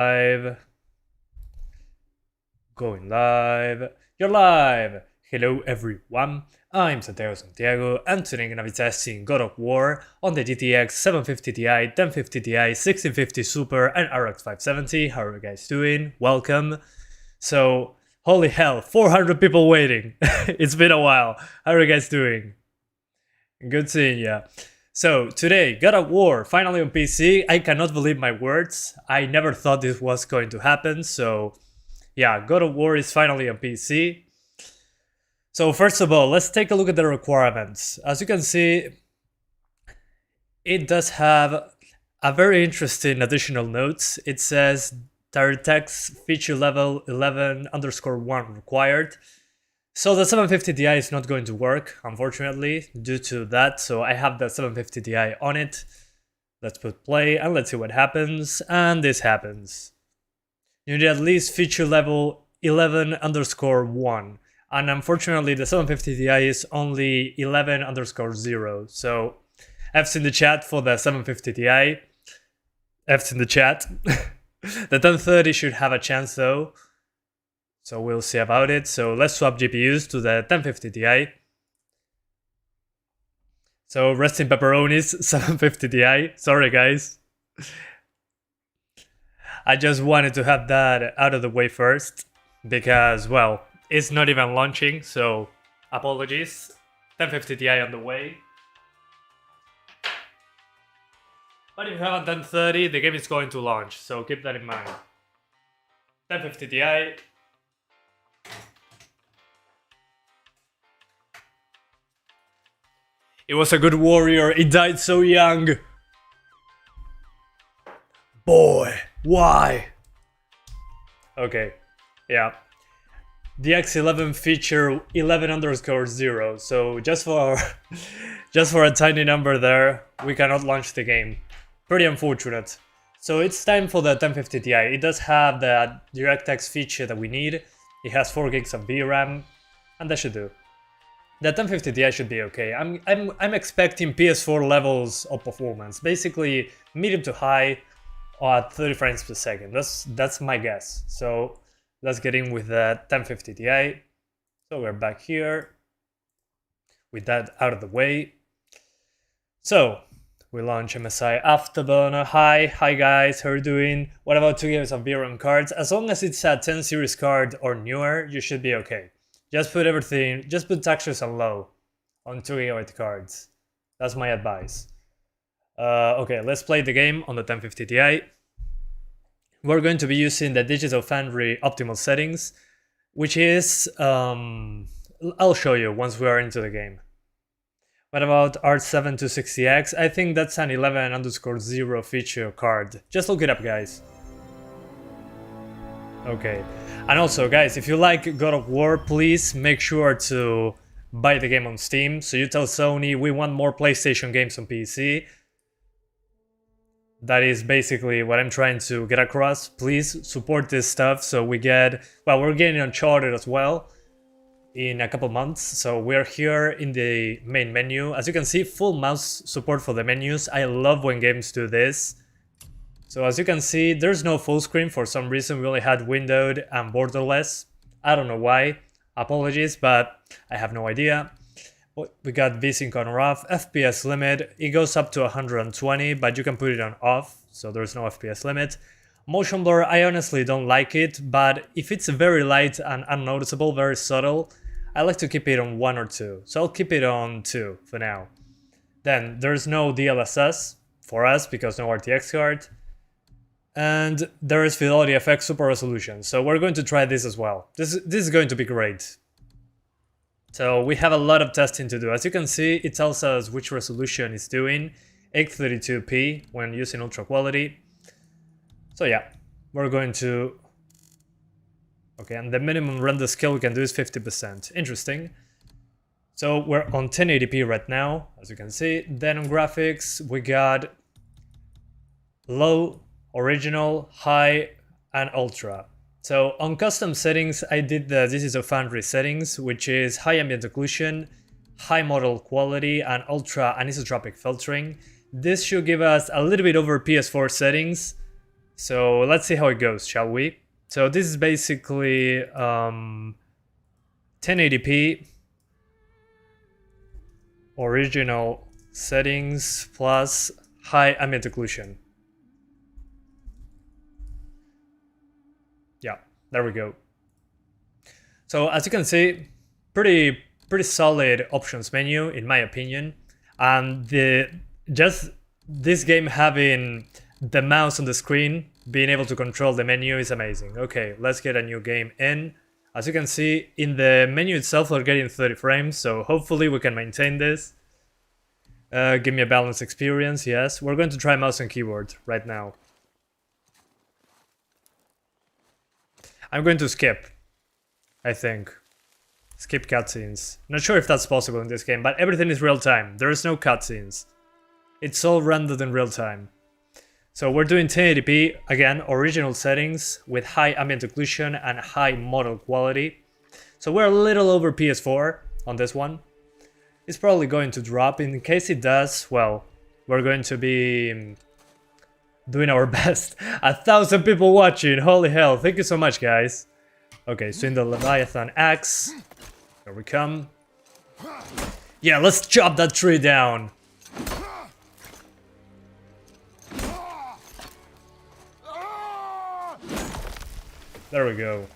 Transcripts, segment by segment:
Live. Going live. You're live! Hello everyone, I'm Santiago, and today I'm gonna be testing God of War on the GTX 750 Ti, 1050 Ti, 1650 Super, and RX 570. How are you guys doing? Welcome. So, holy hell, 400 people waiting. It's been a while. How are you guys doing? Good seeing ya. So, today, God of War, finally on PC. I cannot believe my words. I never thought this was going to happen, so yeah, God of War is finally on PC. So first of all, let's take a look at the requirements. As you can see, it does have a very interesting additional note. It says DirectX feature level 11_1 required. So the 750 Ti is not going to work, unfortunately, due to that. So I have the 750 Ti on it. Let's put play and let's see what happens. And this happens. You need at least feature level 11_1. And unfortunately, the 750 Ti is only 11_0. So F's in the chat for the 750 Ti. F's in the chat. The 1030 should have a chance though. So we'll see about it. So let's swap GPUs to the 1050 Ti. So rest in pepperonis, 750 Ti. Sorry guys. I just wanted to have that out of the way first. Because, well, it's not even launching, so apologies. 1050 Ti on the way. But if you have a 1030, the game is going to launch, so keep that in mind. 1050 Ti. It was a good warrior, he died so young. Boy, why? Okay, yeah. The X11 feature 11_0, so just for a tiny number there, we cannot launch the game. Pretty unfortunate. So it's time for the 1050 Ti. It does have the DirectX feature that we need. It has 4 gigs of VRAM, and that should do. The 1050 Ti should be okay. I'm expecting PS4 levels of performance, basically medium to high at 30 frames per second. That's my guess. So let's get in with the 1050 Ti. So we're back here with that out of the way. So we launch MSI Afterburner. Hi guys, how are you doing? What about 2 gigs of VRAM cards? As long as it's a 10 series card or newer, you should be okay. Just put textures on low on 2 GB cards. That's my advice. Okay, let's play the game on the 1050 Ti. We're going to be using the Digital Foundry optimal settings, which is, I'll show you once we are into the game. What about R7-260X? I think that's an 11_0 feature card. Just look it up, guys. Okay. And also, guys, if you like God of War, please make sure to buy the game on Steam. So you tell Sony, we want more PlayStation games on PC. That is basically what I'm trying to get across. Please support this stuff so we get... Well, we're getting Uncharted as well in a couple months. So we're here in the main menu. As you can see, full mouse support for the menus. I love when games do this. So as you can see, there's no full screen. For some reason, we only had windowed and borderless. I don't know why. Apologies, but I have no idea. We got VSync on or off. FPS limit, it goes up to 120, but you can put it on off, so there's no FPS limit. Motion blur, I honestly don't like it, but if it's very light and unnoticeable, very subtle, I like to keep it on 1 or 2. So I'll keep it on 2 for now. Then there's no DLSS for us because no RTX card. And there is Fidelity FX Super Resolution, so we're going to try this as well. This is going to be great. So we have a lot of testing to do. As you can see, it tells us which resolution it's doing, 832p when using ultra quality. So yeah, we're going to... Okay, and the minimum render scale we can do is 50%. Interesting. So we're on 1080p right now, as you can see. Then on graphics, we got low, original, high, and ultra. So on custom settings, I did the Digital Foundry settings, which is high ambient occlusion, high model quality, and ultra anisotropic filtering. This should give us a little bit over PS4 settings, So let's see how it goes, shall we? So this is basically 1080p original settings plus high ambient occlusion. Yeah, there we go. So as you can see, pretty solid options menu in my opinion, and just this game having the mouse on the screen, being able to control the menu is amazing. Okay, let's get a new game in. As you can see, in the menu itself we're getting 30 frames, so hopefully we can maintain this. Give me a balanced experience, yes. We're going to try mouse and keyboard right now. I'm going to skip, I think. Skip cutscenes. Not sure if that's possible in this game, but everything is real time. There is no cutscenes. It's all rendered in real time. So we're doing 1080p, again, original settings with high ambient occlusion and high model quality. So we're a little over PS4 on this one. It's probably going to drop. In case it does, well, we're going to be doing our best. 1,000 people watching, holy hell, thank you so much guys. Okay, so in the Leviathan axe, here we come. Yeah, let's chop that tree down. There we go.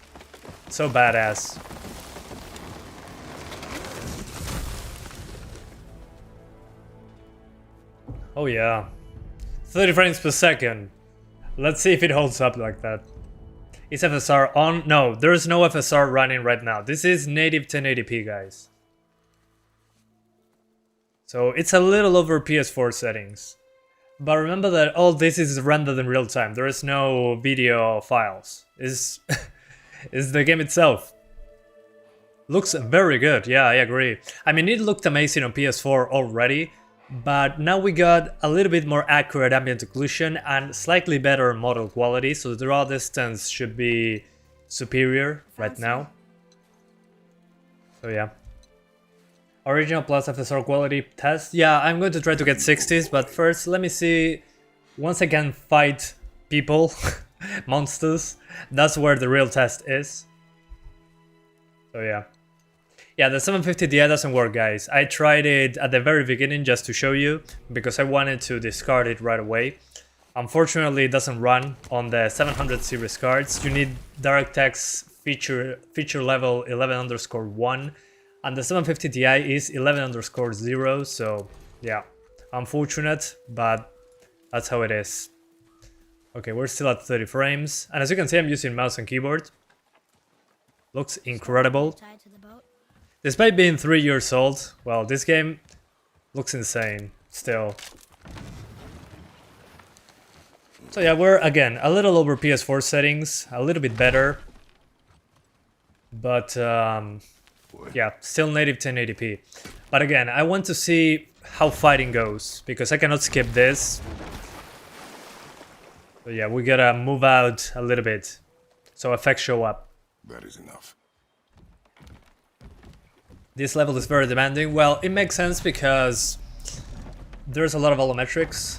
So badass. Oh yeah. 30 frames per second. Let's see if it holds up like that. Is FSR on? No, there is no FSR running right now. This is native 1080p, guys. So it's a little over PS4 settings. But remember that all this is rendered in real time. There is no video files. It's the game itself. Looks very good. Yeah, I agree. I mean, it looked amazing on PS4 already, but now we got a little bit more accurate ambient occlusion and slightly better model quality, so the draw distance should be superior right now. So yeah. Original plus FSR quality test. Yeah, I'm going to try to get 60s, but first let me see. Once I can fight people, monsters, that's where the real test is. So yeah. Yeah, the 750 Ti doesn't work, guys. I tried it at the very beginning just to show you, because I wanted to discard it right away. Unfortunately, it doesn't run on the 700 series cards. You need DirectX feature level 11_1. And the 750 Ti is 11_0, so yeah, unfortunate, but that's how it is. Okay, we're still at 30 frames, and as you can see, I'm using mouse and keyboard. Looks incredible. Despite being 3 years old, well, this game looks insane still. So yeah, we're, again, a little over PS4 settings, a little bit better, but yeah, still native 1080p. But again, I want to see how fighting goes, because I cannot skip this. So yeah, we gotta move out a little bit, so effects show up. That is enough. This level is very demanding. Well, it makes sense because there's a lot of volumetrics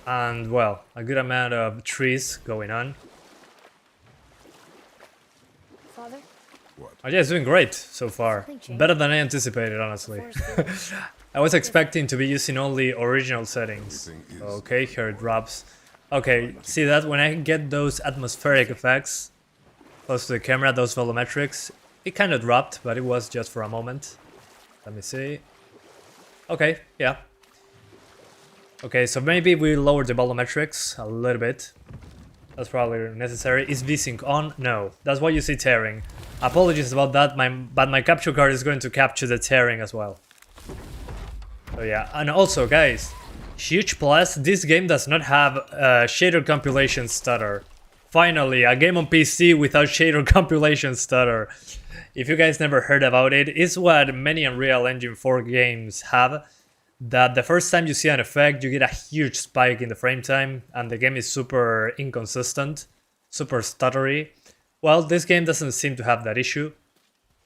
and, well, a good amount of trees going on. Father? What? Oh yeah, it's doing great so far. Better than I anticipated, honestly. I was expecting to be using only original settings. Okay, here it drops. Okay, see that? When I get those atmospheric effects close to the camera, those volumetrics, it kind of dropped, but it was just for a moment. Let me see. Okay, yeah. Okay, so maybe we lowered the volumetrics a little bit. That's probably necessary. Is VSync on? No. That's why you see tearing. Apologies about that, but my capture card is going to capture the tearing as well. So yeah, and also guys, huge plus, this game does not have a shader compilation stutter. Finally, a game on PC without shader compilation stutter. If you guys never heard about it, it's what many Unreal Engine 4 games have. That the first time you see an effect, you get a huge spike in the frame time, and the game is super inconsistent, super stuttery. Well, this game doesn't seem to have that issue.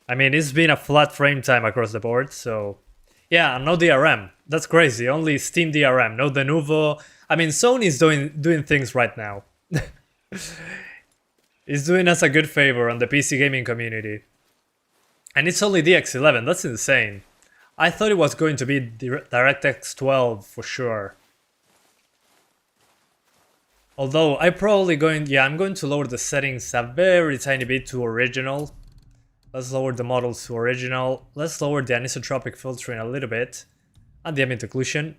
I mean, it's been a flat frame time across the board, so... Yeah, and no DRM. That's crazy, only Steam DRM, no Denuvo. I mean, Sony's doing things right now. He's doing us a good favor on the PC gaming community. And it's only DX11, that's insane. I thought it was going to be DirectX 12 for sure. Although I'm going to lower the settings a very tiny bit to original. Let's lower the models to original. Let's lower the anisotropic filtering a little bit. And the ambient occlusion.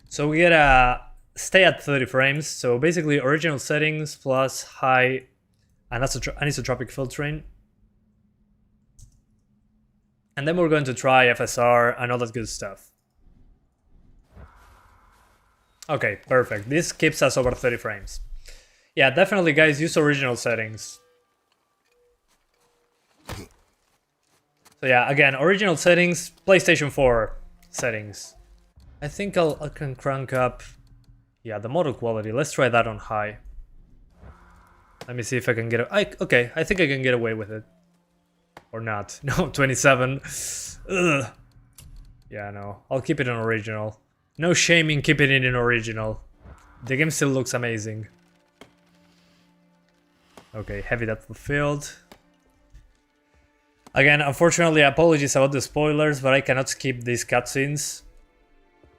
So we get a stay at 30 frames. So basically original settings plus high anisotropic filtering. And then we're going to try FSR and all that good stuff. Okay, perfect. This keeps us over 30 frames. Yeah, definitely guys, use original settings. So yeah, again, original settings, PlayStation 4 settings. I think I can crank up, yeah, the model quality. Let's try that on high. Let me see if I can get it. Okay, I think I can get away with it. Or not. No, 27. Ugh. Yeah, no. I'll keep it in original. No shame in keeping it in original. The game still looks amazing. Okay, heavy depth of field. Again, unfortunately, apologies about the spoilers, but I cannot skip these cutscenes.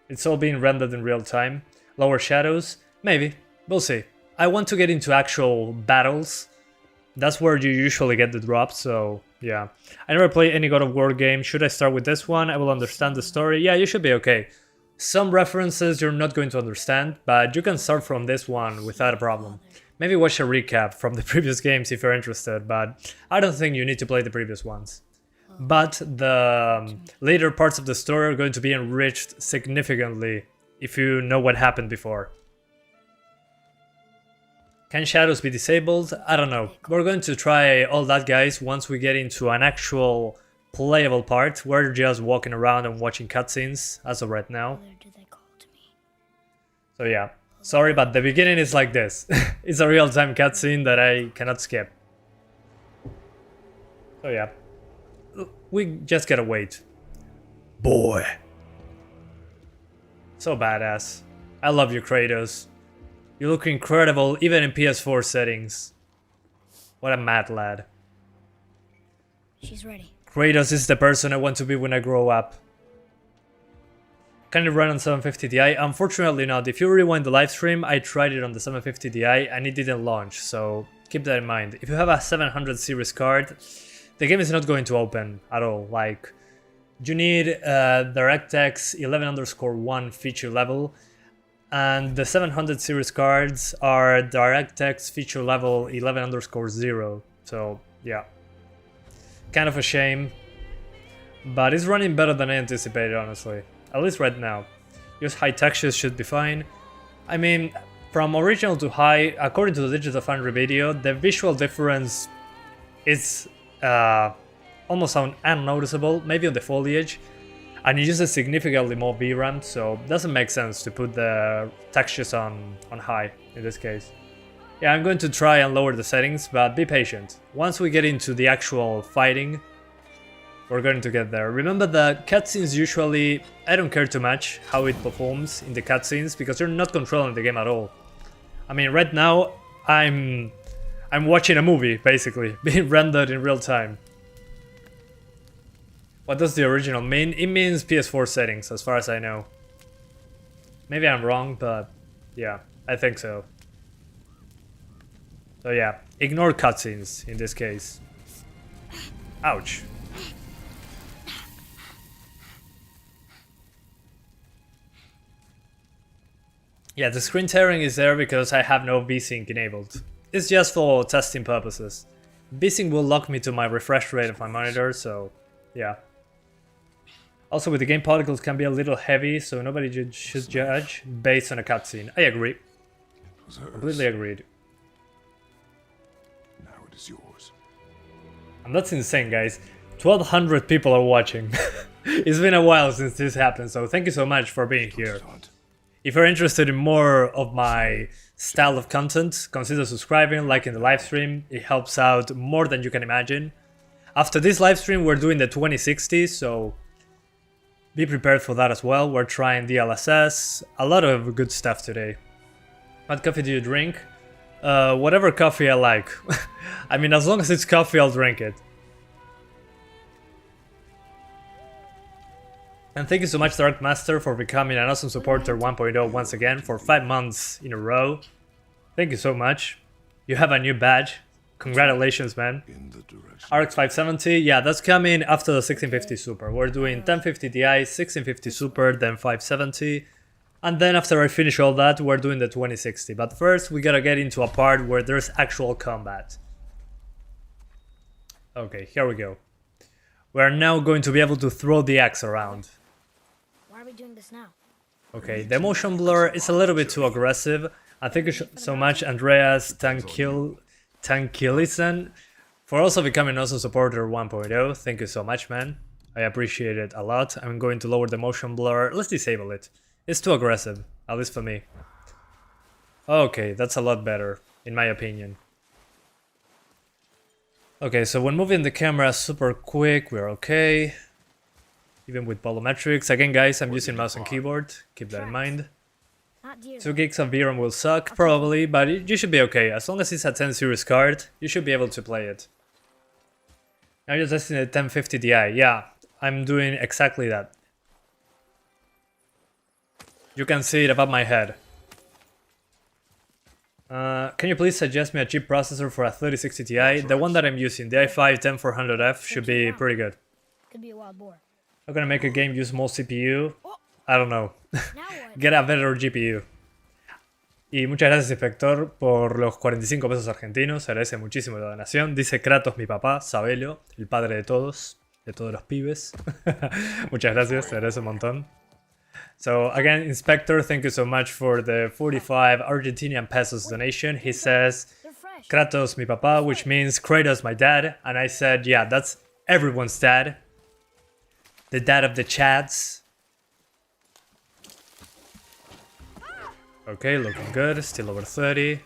It's all being rendered in real time. Lower shadows? Maybe. We'll see. I want to get into actual battles. That's where you usually get the drops, so yeah. I never played any God of War game. Should I start with this one? I will understand the story. Yeah, you should be okay. Some references you're not going to understand, but you can start from this one without a problem. Maybe watch a recap from the previous games if you're interested, but I don't think you need to play the previous ones. But the later parts of the story are going to be enriched significantly if you know what happened before. Can shadows be disabled? I don't know. We're going to try all that, guys, once we get into an actual playable part. We're just walking around and watching cutscenes as of right now. So yeah, sorry, but the beginning is like this. It's a real-time cutscene that I cannot skip. So yeah, we just gotta wait. Boy. So badass. I love you, Kratos. You look incredible, even in PS4 settings. What a mad lad. She's ready. Kratos is the person I want to be when I grow up. Can it run on 750 Ti? Unfortunately not. If you rewind the live stream, I tried it on the 750 Ti and it didn't launch, so keep that in mind. If you have a 700 series card, the game is not going to open at all. Like, you need DirectX 11_1 feature level. And the 700 series cards are DirectX feature level 11_0. So, yeah. Kind of a shame. But it's running better than I anticipated, honestly. At least right now. Use high textures should be fine. I mean, from original to high, according to the Digital Foundry video, the visual difference is almost unnoticeable, maybe on the foliage. And it uses significantly more VRAM, so it doesn't make sense to put the textures on high in this case. Yeah, I'm going to try and lower the settings, but be patient. Once we get into the actual fighting, we're going to get there. Remember that cutscenes usually, I don't care too much how it performs in the cutscenes, because you're not controlling the game at all. I mean, right now, I'm watching a movie, basically, being rendered in real time. What does the original mean? It means PS4 settings, as far as I know. Maybe I'm wrong, but yeah, I think so. So yeah, ignore cutscenes in this case. Ouch. Yeah, the screen tearing is there because I have no VSync enabled. It's just for testing purposes. VSync will lock me to my refresh rate of my monitor, so yeah. Also, with the game, particles can be a little heavy, so nobody should judge based on a cutscene. I agree. Completely agreed. Now it is yours. And that's insane, guys. 1,200 people are watching. It's been a while since this happened, so thank you so much for being here. If you're interested in more of my style of content, consider subscribing, liking the live stream. It helps out more than you can imagine. After this live stream, we're doing the 2060, so be prepared for that as well. We're trying DLSS, a lot of good stuff today. What coffee do you drink? Whatever coffee I like. I mean, as long as it's coffee, I'll drink it. And thank you so much, Dark Master, for becoming an awesome supporter 1.0 once again for 5 months in a row. Thank you so much. You have a new badge. Congratulations, man. RX 570, yeah, that's coming after the 1650 Super. We're doing 1050 Ti, 1650 Super, then 570. And then after I finish all that, we're doing the 2060. But first, we gotta get into a part where there's actual combat. Okay, here we go. We're now going to be able to throw the axe around. Why are we doing this now? Okay, the motion blur is a little bit too aggressive. And thank you so much, Andreas Tankilisen, for also becoming also supporter 1.0. Thank you so much, man. I appreciate it a lot. I'm going to lower the motion blur. Let's disable it. It's too aggressive, at least for me. Okay, that's a lot better, in my opinion. Okay, so when moving the camera super quick, we're okay. Even with volumetrics. Again, guys, I'm using mouse and keyboard. Keep that in mind. 2 gigs of VRAM will suck, probably, but you should be okay. As long as it's a 10 series card, you should be able to play it. Now you're testing the 1050 Ti. Yeah, I'm doing exactly that. You can see it above my head. Can you please suggest me a cheap processor for a 3060 Ti? The one that I'm using, the i5-10400F, should be pretty good. Could be a wild boar. I'm gonna make a game use more CPU. I don't know. Get a better GPU. Y muchas gracias, Inspector, por los 45 pesos argentinos. Se agradece muchísimo la donación. Dice Kratos, mi papá, Sabelo, el padre de todos los pibes. Muchas gracias, se agradece un montón. So again, Inspector, thank you so much for the 45 Argentinian pesos donation. He says, Kratos, mi papá, which means Kratos, my dad. And I said, yeah, that's everyone's dad. The dad of the chads. Okay, looking good. Still over 30.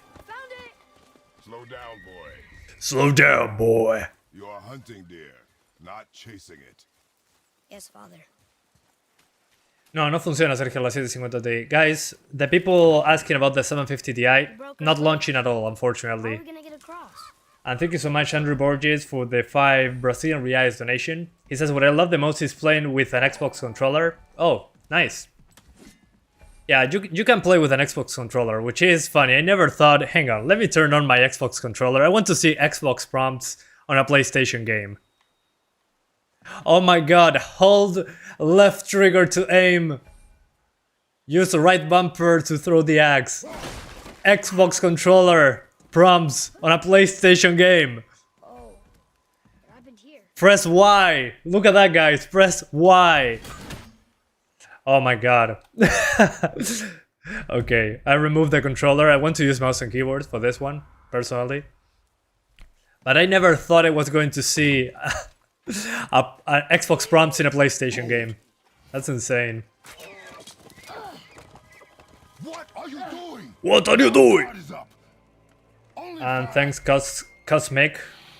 Slow down, boy. Slow down, boy. You are hunting deer, not chasing it. Yes, father. No, no funciona, Sergio, la 750 Ti. Guys, the people asking about the 750 Ti, not launching at all, How unfortunately. are we gonna get across? And thank you so much, Andrew Borges, for the 5 Brazilian reais donation. He says, what I love the most is playing with an Xbox controller. Oh, nice. Yeah, you can play with an Xbox controller, which is funny. I never thought, hang on, let me turn on my Xbox controller. I want to see Xbox prompts on a PlayStation game. Oh my god, hold left trigger to aim. Use the right bumper to throw the axe. Xbox controller prompts on a PlayStation game. Oh, what happened here? Press Y. Look at that, guys. Press Y. Oh my god. Okay, I removed the controller. I want to use mouse and keyboard for this one, personally. But I never thought I was going to see an Xbox prompts in a PlayStation game. That's insane. What are you doing? What are you doing? Guard is up. Only And five. thanks Cosmic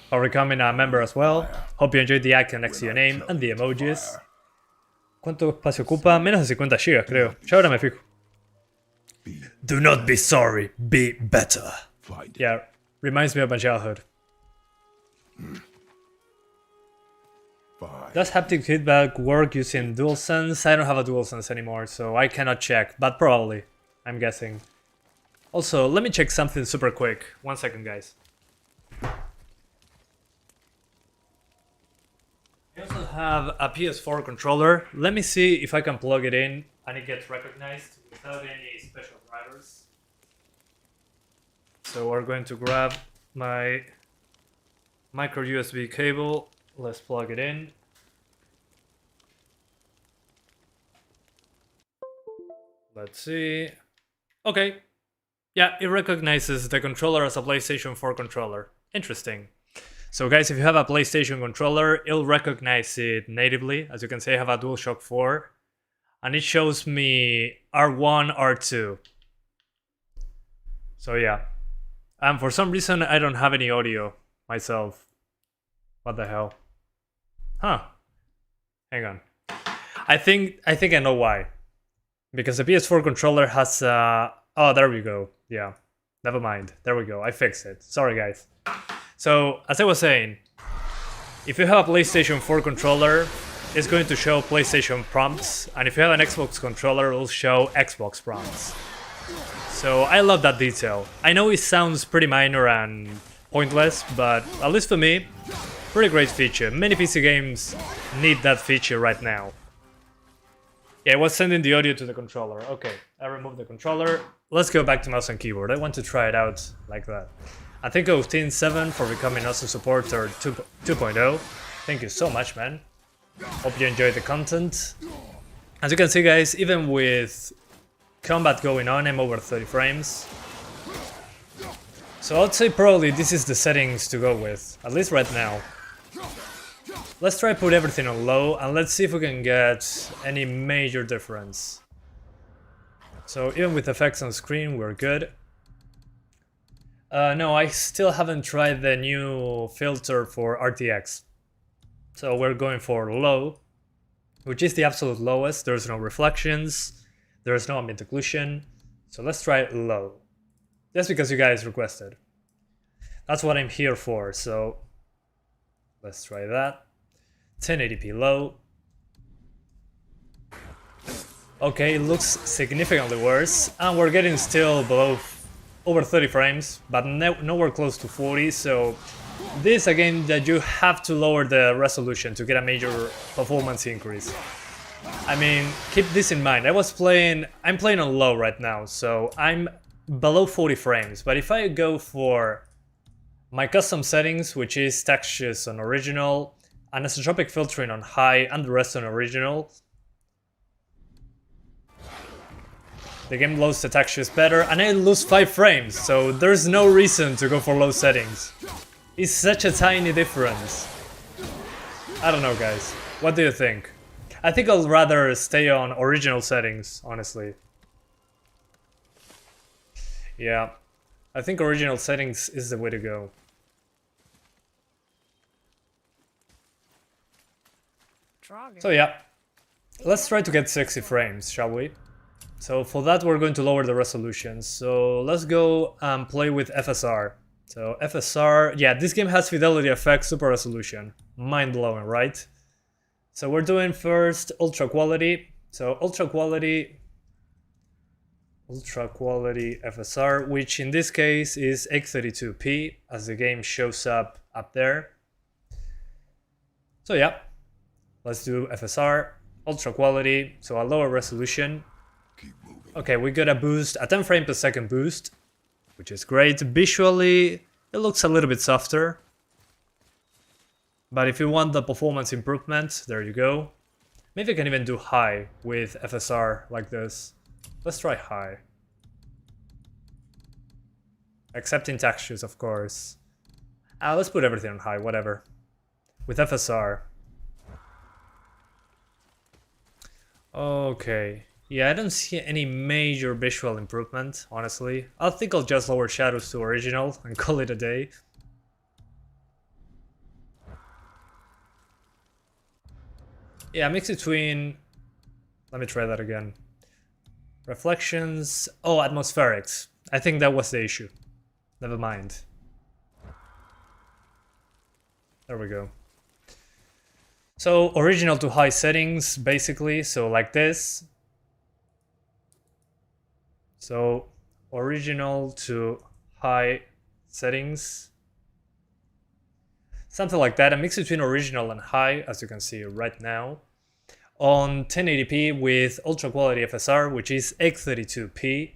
for becoming a member as well. Hope you enjoyed the icon next to your name and the emojis. ¿Cuánto espacio ocupa? Menos de 50 GB, creo. Ya ahora me fijo. Do not be sorry, be better. Find it. Yeah, reminds me of my childhood. Five. Does haptic feedback work using DualSense? I don't have a DualSense anymore, so I cannot check, but probably, I'm guessing. Also, let me check something super quick. 1 second, guys. I also have a PS4 controller. Let me see if I can plug it in and it gets recognized without any special drivers. So we're going to grab my micro USB cable. Let's plug it in. Let's see. Okay. Yeah, it recognizes the controller as a PlayStation 4 controller. Interesting. So guys, if you have a PlayStation controller, it'll recognize it natively. As you can see, I have a DualShock 4. And it shows me R1, R2. So yeah. And for some reason, I don't have any audio myself. What the hell? Huh. Hang on. I think I know why. Because the PS4 controller has oh, there we go. Yeah. Never mind. There we go. I fixed it. Sorry, guys. So, as I was saying, if you have a PlayStation 4 controller, it's going to show PlayStation prompts, and if you have an Xbox controller, it will show Xbox prompts. So, I love that detail. I know it sounds pretty minor and pointless, but at least for me, pretty great feature. Many PC games need that feature right now. Yeah, I was sending the audio to the controller. Okay, I removed the controller. Let's go back to mouse and keyboard. I want to try it out like that. I think of Teen7 for becoming awesome supporter 2.0. Thank you so much, man. Hope you enjoyed the content. As you can see, guys, even with combat going on, I'm over 30 frames. So I'd say probably this is the settings to go with, at least right now. Let's try put everything on low and let's see if we can get any major difference. So even with effects on screen, we're good. No, I still haven't tried the new filter for RTX. So we're going for low, which is the absolute lowest. There's no reflections, there's no ambient occlusion. So let's try low. Just because you guys requested. That's what I'm here for, so let's try that. 1080p low. Okay, it looks significantly worse, and we're getting still below over 30 frames, but nowhere close to 40, so this is a game that you have to lower the resolution to get a major performance increase. I mean, keep this in mind. I'm playing on low right now, so I'm below 40 frames, but if I go for my custom settings, which is textures on original, anisotropic filtering on high, and the rest on original, the game loads the textures better, and I lose 5 frames, so there's no reason to go for low settings. It's such a tiny difference. I don't know, guys. What do you think? I think I'll rather stay on original settings, honestly. Yeah, I think original settings is the way to go. So yeah, let's try to get 60 frames, shall we? So for that we're going to lower the resolution. So let's go and play with FSR. So FSR, yeah, this game has fidelity effects, super resolution. Mind-blowing, right? So we're doing first ultra quality. So ultra quality FSR, which in this case is X32p, as the game shows up there. So yeah, let's do FSR, ultra quality, so a lower resolution. Okay, we got a boost, a 10 frame per second boost, which is great. Visually, it looks a little bit softer. But if you want the performance improvement, there you go. Maybe I can even do high with FSR like this. Let's try high. Accepting textures, of course. Let's put everything on high, whatever. With FSR. Okay. Yeah, I don't see any major visual improvement, honestly. I think I'll just lower shadows to original and call it a day. Yeah, mix between... Let me try that again. Reflections... Oh, atmospherics. I think that was the issue. Never mind. There we go. So, original to high settings, basically. So, like this. So, original to high settings. Something like that. A mix between original and high, as you can see right now. On 1080p with ultra quality FSR, which is X32p.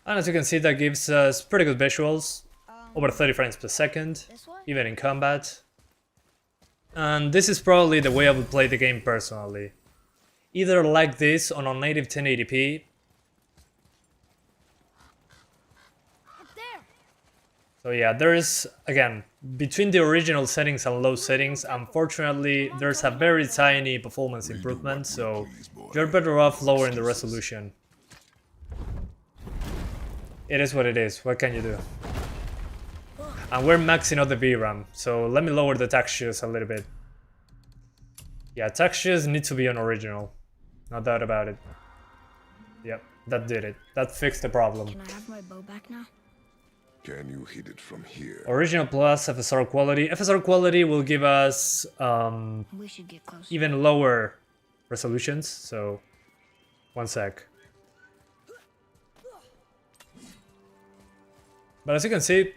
And as you can see, that gives us pretty good visuals. Over 30 frames per second, even in combat. And this is probably the way I would play the game personally. Either like this on native 1080p. So yeah, there is, again, between the original settings and low settings, unfortunately, there's a very tiny performance improvement, so you're better off lowering the resolution. It is what it is, what can you do? And we're maxing out the VRAM, so let me lower the textures a little bit. Yeah, textures need to be on original, no doubt about it. Yep. That did it. That fixed the problem. Can I have my bow back now? Can you hit it from here? Original plus FSR quality. FSR quality will give us We should get close. even lower resolutions, so one sec. But as you can see,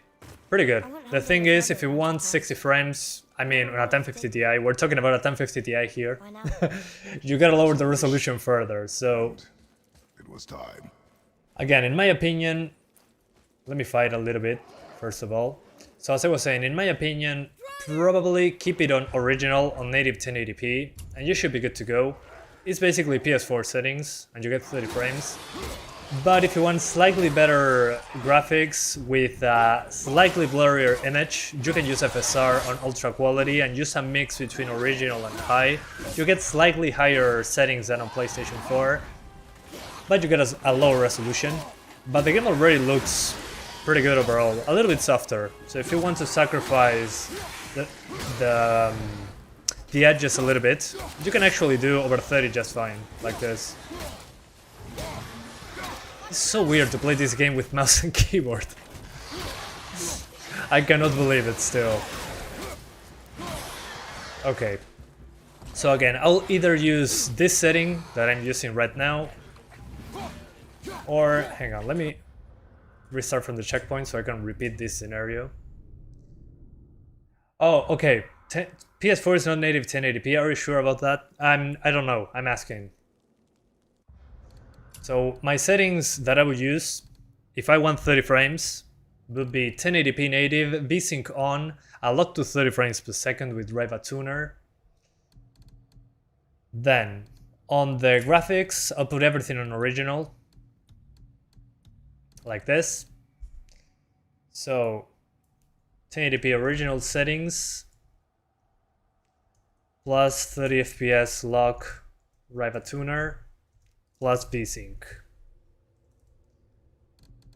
pretty good. The thing is, if you want 60 frames, I mean on a 1050 Ti, we're talking about a 1050 Ti here, Why not? you gotta lower the resolution further, so It was time. again, in my opinion, let me fight a little bit, first of all. So as I was saying, in my opinion, probably keep it on original, on native 1080p, and you should be good to go. It's basically PS4 settings, and you get 30 frames. But if you want slightly better graphics with a slightly blurrier image, you can use FSR on ultra quality and use a mix between original and high. You get slightly higher settings than on PlayStation 4, but you get a lower resolution. But the game already looks pretty good overall, a little bit softer. So if you want to sacrifice the edges a little bit, you can actually do over 30 just fine, like this. It's so weird to play this game with mouse and keyboard. I cannot believe it still. Okay. So again, I'll either use this setting that I'm using right now, or hang on, let me restart from the checkpoint so I can repeat this scenario. Oh, okay. PS4 is not native 1080p. Are you sure about that? I don't know. I'm asking. So my settings that I would use if I want 30 frames would be 1080p native, VSync on, I'll lock to 30 frames per second with Riva Tuner. Then on the graphics, I'll put everything on original, like this. So 1080p original settings plus 30 FPS lock Riva Tuner plus VSync.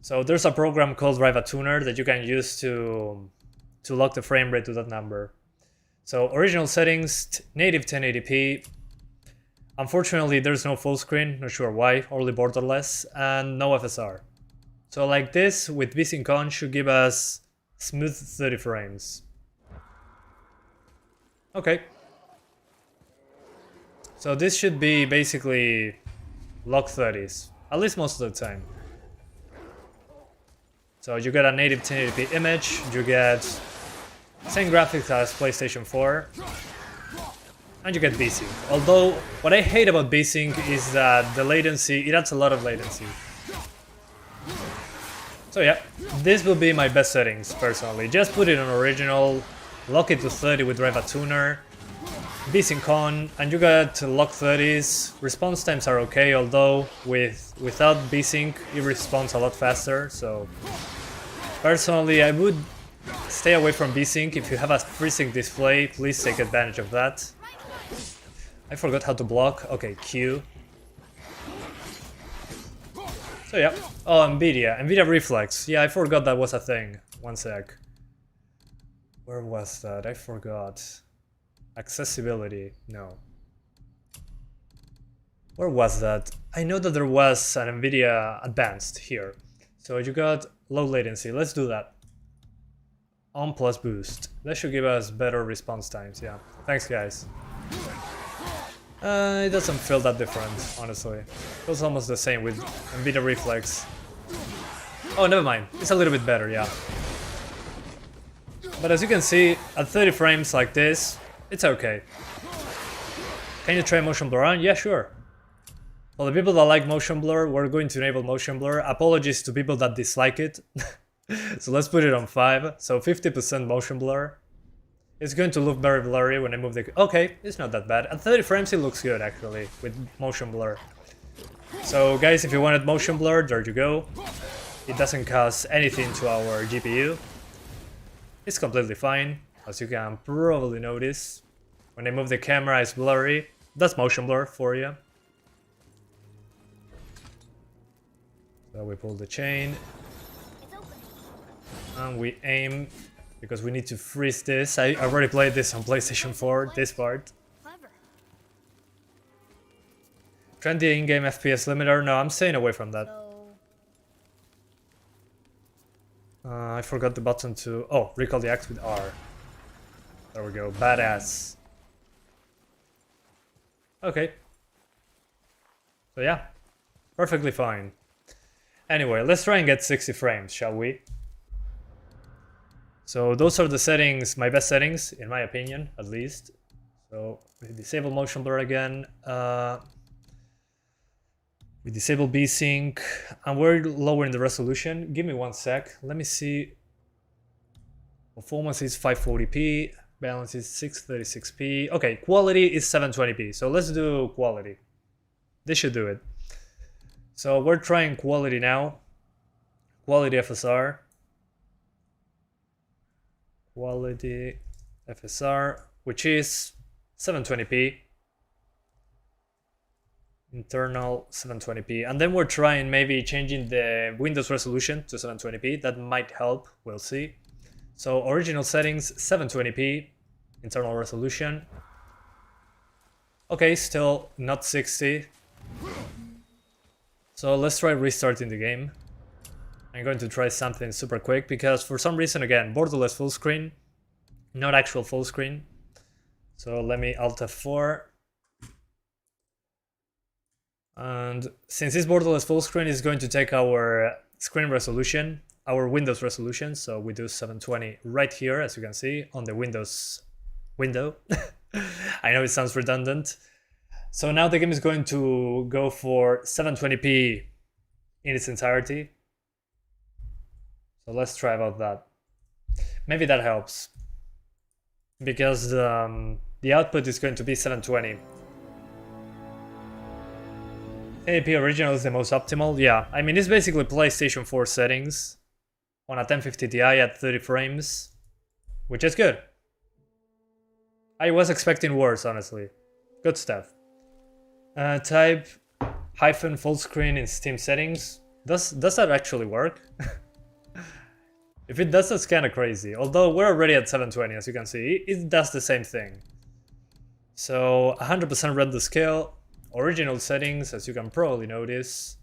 So there's a program called Riva Tuner that you can use to lock the frame rate to that number. So original settings, native 1080p. Unfortunately, there's no full screen, not sure why, only borderless, and no FSR. So like this, with VSync on, should give us smooth 30 frames. Okay. So this should be basically lock 30s, at least most of the time. So you get a native 1080p image, you get same graphics as PlayStation 4, and you get VSync. Although, what I hate about VSync is that the latency, it adds a lot of latency. So yeah, this will be my best settings, personally. Just put it on original, lock it to 30 with Riva Tuner, VSync on, and you got lock 30s. Response times are okay, although without VSync, it responds a lot faster, so personally, I would stay away from VSync. If you have a FreeSync display, please take advantage of that. I forgot how to block. Okay, Q. So yeah. Oh, NVIDIA Reflex. Yeah, I forgot that was a thing. One sec. Where was that? I forgot. Accessibility. No. Where was that? I know that there was an NVIDIA Advanced here. So you got low latency. Let's do that. On plus boost. That should give us better response times. Yeah. Thanks, guys. It doesn't feel that different, honestly. It feels almost the same with NVIDIA Reflex. Oh, never mind. It's a little bit better, yeah. But as you can see, at 30 frames like this, it's okay. Can you try motion blur on? Yeah, sure. For the people that like motion blur, we're going to enable motion blur. Apologies to people that dislike it. So let's put it on 5. So 50% motion blur. It's going to look very blurry when I move the... Okay, it's not that bad. At 30 frames it looks good, actually, with motion blur. So guys, if you wanted motion blur, there you go. It doesn't cost anything to our GPU. It's completely fine, as you can probably notice. When I move the camera, it's blurry. That's motion blur for you. So we pull the chain. And we aim, because we need to freeze this. I already played this on PlayStation 4, this part. Clever. 20 in-game FPS limiter. No, I'm staying away from that. I forgot the button to... Oh, recall the axe with R. There we go. Badass. Okay. So yeah. Perfectly fine. Anyway, let's try and get 60 frames, shall we? So those are the settings, my best settings, in my opinion, at least. So we disable motion blur again. We disable VSync, and we're lowering the resolution. Give me 1 sec. Let me see. Performance is 540p. Balance is 636p. Okay, quality is 720p. So let's do quality. This should do it. So we're trying quality now. Quality FSR. Quality FSR, which is 720p. Internal 720p. And then we're trying maybe changing the Windows resolution to 720p. That might help. We'll see. So original settings 720p. Internal resolution. Okay, still not 60. So let's try restarting the game. I'm going to try something super quick because for some reason, again, borderless full screen, not actual full screen. So let me Alt F4. And since this borderless full screen is going to take our screen resolution, our Windows resolution, so we do 720 right here, as you can see, on the Windows window. I know it sounds redundant. So now the game is going to go for 720p in its entirety. So let's try about that. Maybe that helps. Because the output is going to be 720. 1080p original is the most optimal. Yeah, I mean, it's basically PlayStation 4 settings on a 1050 Ti at 30 frames, which is good. I was expecting worse, honestly. Good stuff. Type hyphen full screen in Steam settings. Does that actually work? If it does, that's kind of crazy. Although we're already at 720, as you can see, it does the same thing. So 100% render scale, original settings, as you can probably notice.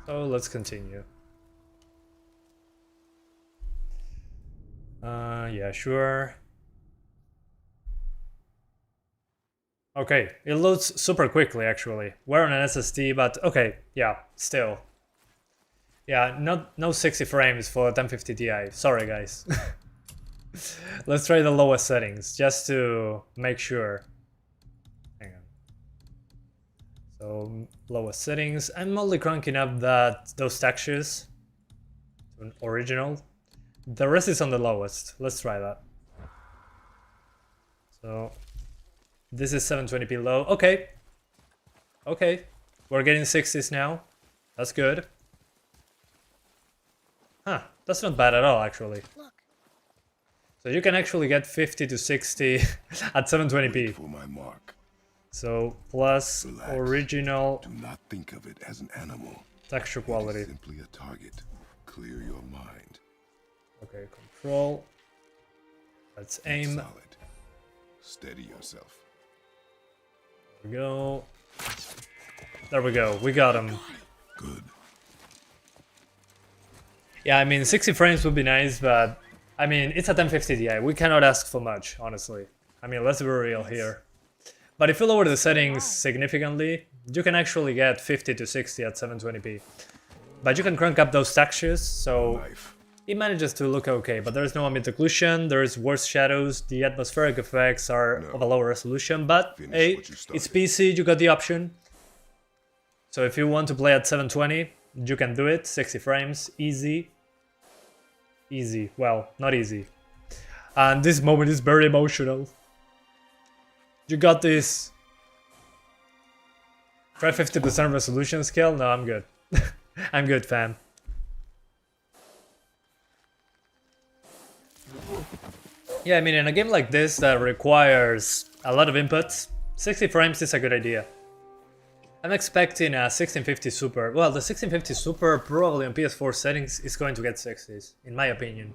So let's continue. Yeah, sure. Okay, it loads super quickly actually. We're on an SSD, but okay, yeah, still. Yeah, no 60 frames for 1050 Ti. Sorry guys. Let's try the lowest settings just to make sure. Hang on. So lowest settings. I'm only cranking up those textures to an original. The rest is on the lowest. Let's try that. So this is 720p low. Okay. Okay. We're getting 60s now. That's good. Huh, that's not bad at all, actually. Look. So you can actually get 50 to 60 at 720p. For my mark. So plus Relax. original Do not think of it as an animal. texture It quality. is simply a target. Clear your mind. Okay, control. Let's aim. Solid. Steady yourself. There we go. There we go. We got him. Good. Yeah, I mean, 60 frames would be nice, but I mean, it's a 1050 Ti. We cannot ask for much, honestly. I mean, let's be real here. But if you lower the settings significantly, you can actually get 50 to 60 at 720p. But you can crank up those textures, so Knife. it manages to look okay. But there's no ambient occlusion, there's worse shadows, the atmospheric effects are of a lower resolution. But Finish hey, what you it's started. PC, you got the option. So if you want to play at 720, you can do it, 60 frames, easy. Easy, well, not easy. And this moment is very emotional. You got this. Try 50% resolution scale? No, I'm good. I'm good, fam. Yeah, I mean, in a game like this that requires a lot of inputs, 60 frames is a good idea. I'm expecting a 1650 Super. Well, the 1650 Super probably on PS4 settings is going to get 60s, in my opinion.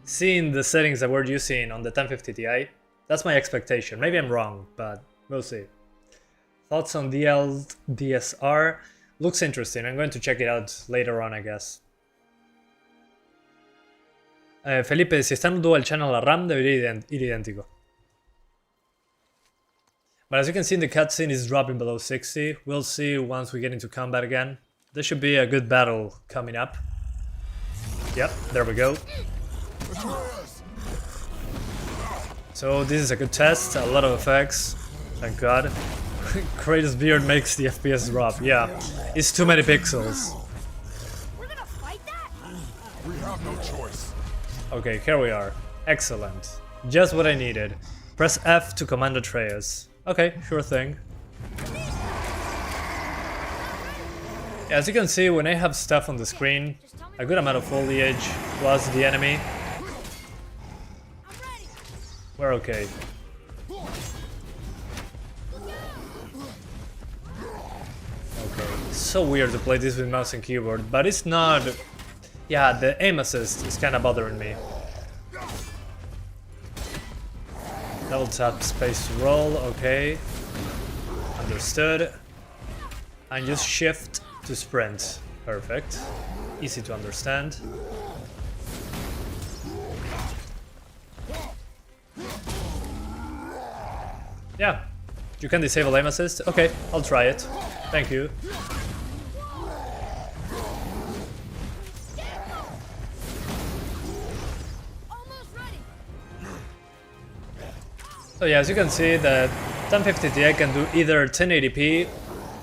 Seeing the settings that we're using on the 1050 Ti, that's my expectation. Maybe I'm wrong, but we'll see. Thoughts on DSR? Looks interesting. I'm going to check it out later on, I guess. Felipe, si está en un dual channel la RAM, debería ir idéntico. But as you can see, the cutscene is dropping below 60. We'll see once we get into combat again. There should be a good battle coming up. Yep, there we go. So this is a good test, a lot of effects, thank god. Kratos' beard makes the FPS drop, yeah. It's too many pixels. We're gonna fight that? We have no choice. Okay, here we are. Excellent. Just what I needed. Press F to command Atreus. Okay, sure thing. Yeah, as you can see, when I have stuff on the screen, a good amount of foliage plus the enemy, we're okay. Okay, so weird to play this with mouse and keyboard, but it's not... Yeah, the aim assist is kinda bothering me. Double tap space to roll, okay. Understood. And just shift to sprint. Perfect. Easy to understand. Yeah, you can disable aim assist. Okay, I'll try it. Thank you. So yeah, as you can see, the 1050 Ti can do either 1080p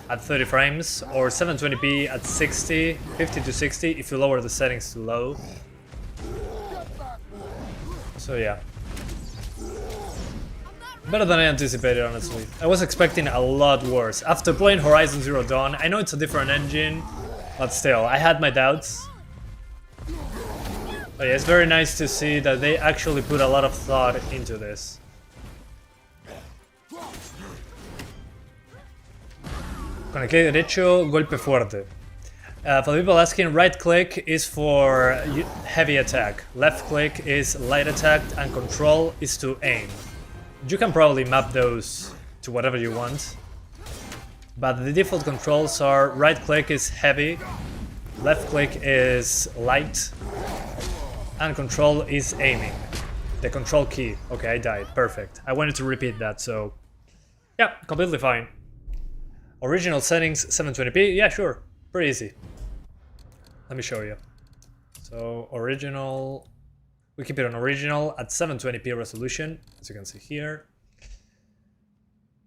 at 30 frames or 720p at 60, 50 to 60 if you lower the settings to low. So yeah. Better than I anticipated, honestly. I was expecting a lot worse. After playing Horizon Zero Dawn, I know it's a different engine, but still, I had my doubts. But yeah, it's very nice to see that they actually put a lot of thought into this. Con el clic derecho, golpe fuerte. For the people asking, right click is for heavy attack, left click is light attack, and control is to aim. You can probably map those to whatever you want, but the default controls are right click is heavy, left click is light, and control is aiming. The control key. Okay, I died. Perfect. I wanted to repeat that, so yeah, completely fine. Original settings 720p, yeah, sure, pretty easy. Let me show you. So original, we keep it on original at 720p resolution, as you can see here.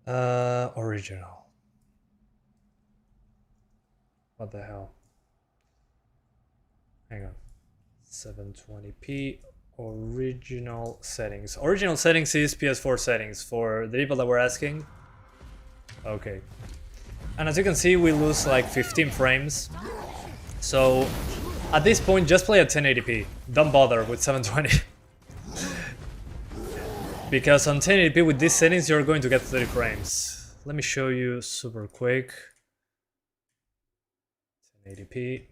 Original. What the hell? Hang on. 720p original settings. Original settings is PS4 settings for the people that were asking. Okay. And as you can see, we lose like 15 frames. So at this point, just play at 1080p. Don't bother with 720. Because on 1080p with these settings, you're going to get 30 frames. Let me show you super quick. 1080p.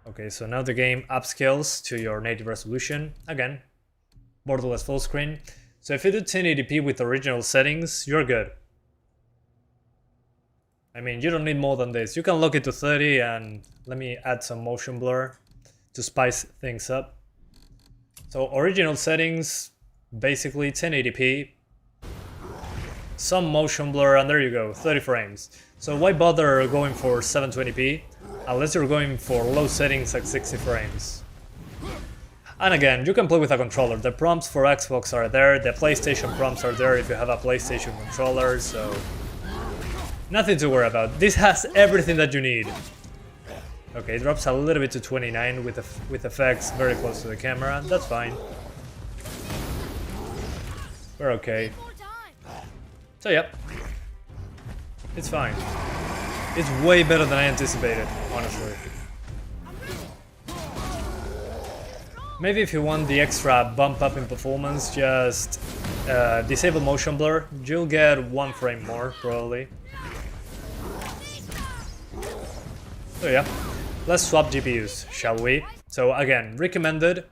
Okay, so now the game upscales to your native resolution. Again, borderless full screen. So if you do 1080p with original settings, you're good. I mean, you don't need more than this. You can lock it to 30 and let me add some motion blur to spice things up. So original settings, basically 1080p, some motion blur, and there you go, 30 frames. So why bother going for 720p unless you're going for low settings at 60 frames? And again, you can play with a controller. The prompts for Xbox are there, the PlayStation prompts are there if you have a PlayStation controller, so nothing to worry about. This has everything that you need. Okay, it drops a little bit to 29 with effects very close to the camera. That's fine. We're okay. So yep, it's fine. It's way better than I anticipated, honestly. Maybe if you want the extra bump up in performance, just disable motion blur. You'll get 1 frame more, probably. So yeah, let's swap GPUs, shall we? So again, recommended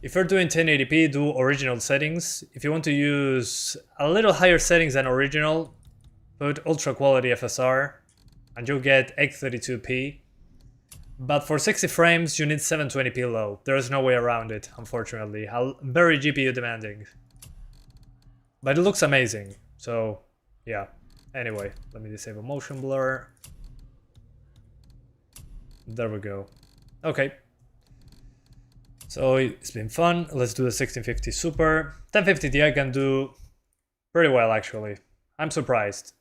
If you're doing 1080p, do original settings. If you want to use a little higher settings than original, put ultra quality FSR and you'll get 832p. But for 60 frames, you need 720p low. There's no way around it, unfortunately. Very GPU demanding. But it looks amazing, so yeah. Anyway, let me disable motion blur. There we go. Okay. So it's been fun. Let's do the 1650 Super. 1050 Ti can do pretty well, actually. I'm surprised.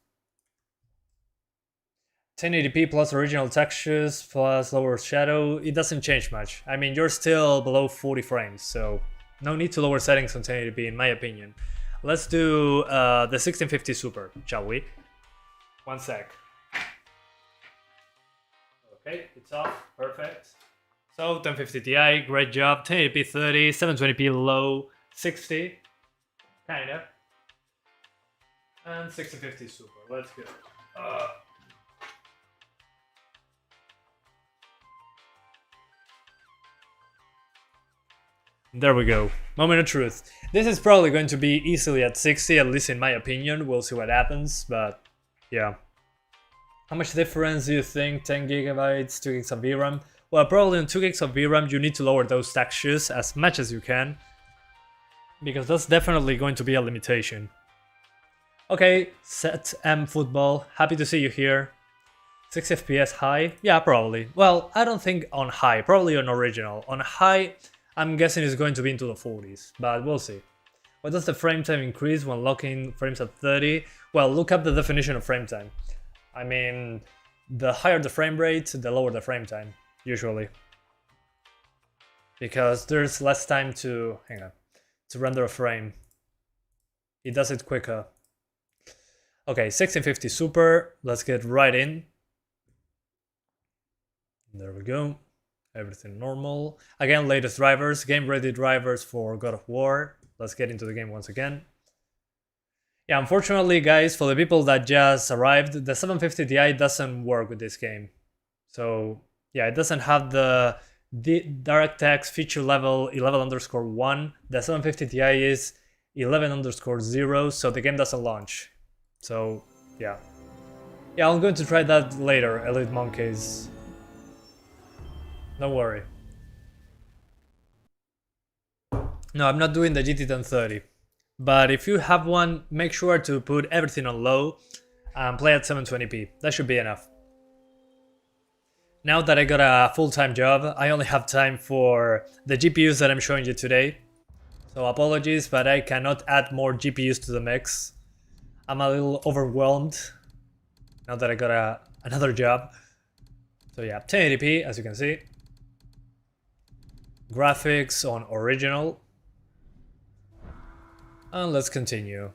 1080p plus original textures plus lower shadow, it doesn't change much. I mean, you're still below 40 frames, so no need to lower settings on 1080p in my opinion. Let's do the 1650 Super, shall we? One sec. Okay, it's off, perfect. So 1050 Ti, great job. 1080p 30, 720p low, 60, kinda. And 1650 Super, let's go. There we go. Moment of truth. This is probably going to be easily at 60, at least in my opinion. We'll see what happens, but yeah. How much difference do you think? 10 gigabytes, 2 gigs of VRAM? Well, probably on 2 gigs of VRAM you need to lower those textures as much as you can, because that's definitely going to be a limitation. Okay, set M football. Happy to see you here. 6 FPS high? Yeah, probably. Well, I don't think on high, probably on original. On high, I'm guessing it's going to be into the 40s, but we'll see. What does the frame time increase when locking frames at 30? Well, look up the definition of frame time. I mean, the higher the frame rate, the lower the frame time, usually. Because there's less time to render a frame. It does it quicker. Okay, 1650 Super, let's get right in. There we go. Everything normal. Again, latest drivers, game ready drivers for God of War. Let's get into the game once again. Yeah, unfortunately, guys, for the people that just arrived, the 750 Ti doesn't work with this game. So yeah, it doesn't have the DirectX feature level 11_1. The 750 Ti is 11_0, so the game doesn't launch. So yeah. Yeah, I'm going to try that later, Elite Monkeys. Don't worry. No, I'm not doing the GT 1030. But if you have one, make sure to put everything on low and play at 720p. That should be enough. Now that I got a full-time job, I only have time for the GPUs that I'm showing you today. So apologies, but I cannot add more GPUs to the mix. I'm a little overwhelmed now that I got another job. So yeah, 1080p as you can see. Graphics on original. And let's continue.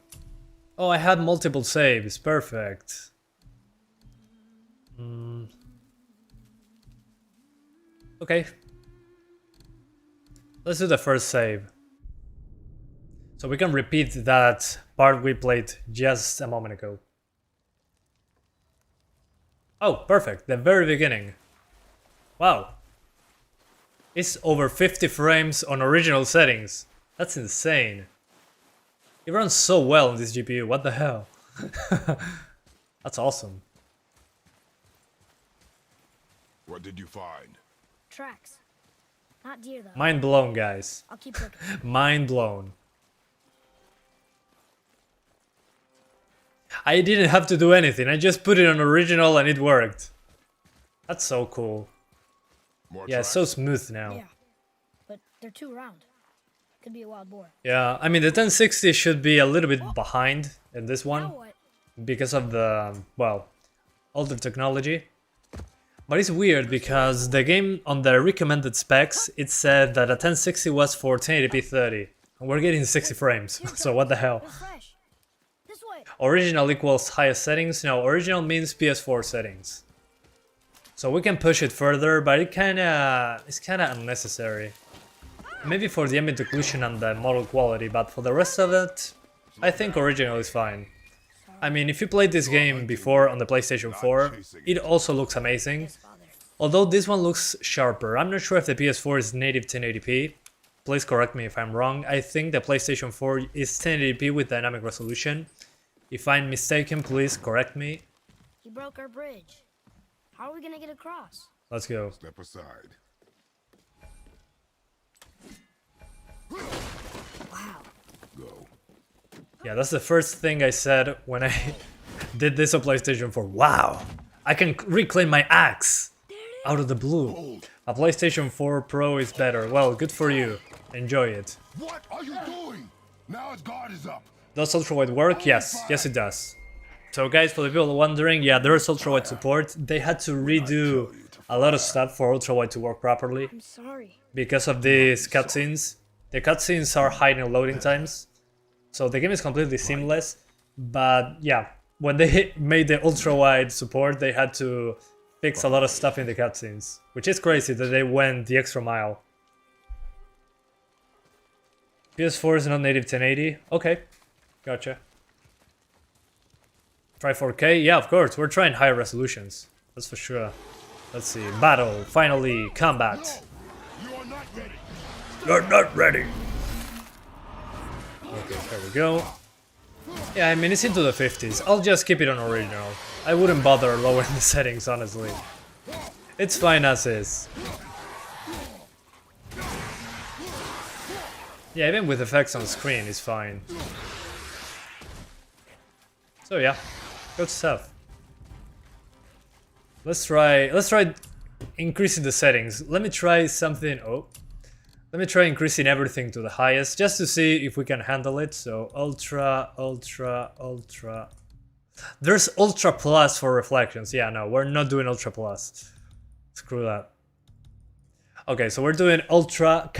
Oh, I had multiple saves, perfect. Okay. Let's do the first save. So we can repeat that part we played just a moment ago. Oh, perfect, the very beginning. Wow. It's over 50 frames on original settings. That's insane. It runs so well on this GPU, what the hell? That's awesome. What did you find? Tracks. Not deer though. Mind blown, guys. I'll keep looking. Mind blown. I didn't have to do anything, I just put it on original and it worked. That's so cool. More Yeah, it's so smooth now. Yeah, but they're too round. Could be a wild boar. Yeah, I mean the 1060 should be a little bit behind in this Now one what? because of the, well, older technology. But it's weird because the game on the recommended specs, it said that a 1060 was for 1080p 30. And we're getting 60 frames, so what the hell? They're fresh. This way. Original equals highest settings? No, original means PS4 settings. So we can push it further, but it's kinda unnecessary. Maybe for the ambient occlusion and the model quality, but for the rest of it, I think original is fine. I mean, if you played this game before on the PlayStation 4, it also looks amazing. Although this one looks sharper. I'm not sure if the PS4 is native 1080p, please correct me if I'm wrong. I think the PlayStation 4 is 1080p with dynamic resolution. If I'm mistaken, please correct me. He broke our bridge. How are we gonna get across? Let's go. Step aside. Wow. Go. Yeah, that's the first thing I said when I did this on PlayStation 4. Wow, I can reclaim my axe out of the blue. A PlayStation 4 Pro is better. Well, good for you. Enjoy it. What are you doing? Now his guard is up. Does ultrawide work? Yes, yes it does. So guys, for the people wondering, yeah, there is ultrawide support. They had to redo a lot of stuff for ultrawide to work properly I'm sorry. because of these cutscenes. The cutscenes are high in loading times, so the game is completely seamless. But yeah, when they made the ultrawide support, they had to fix a lot of stuff in the cutscenes, which is crazy that they went the extra mile. PS4 is not native 1080. Okay, gotcha. Try 4K? Yeah, of course, we're trying higher resolutions. That's for sure. Let's see. Battle. Finally, combat. You are not ready. You're not ready. Okay, there we go. Yeah, I mean, it's into the 50s. I'll just keep it on original. I wouldn't bother lowering the settings, honestly. It's fine as is. Yeah, even with effects on screen, it's fine. So yeah, good stuff. Let's try increasing the settings. Let me try something. Let me try increasing everything to the highest just to see if we can handle it. So ultra. There's ultra plus for reflections. Yeah, no, we're not doing ultra plus. Screw that. Okay, so we're doing ultra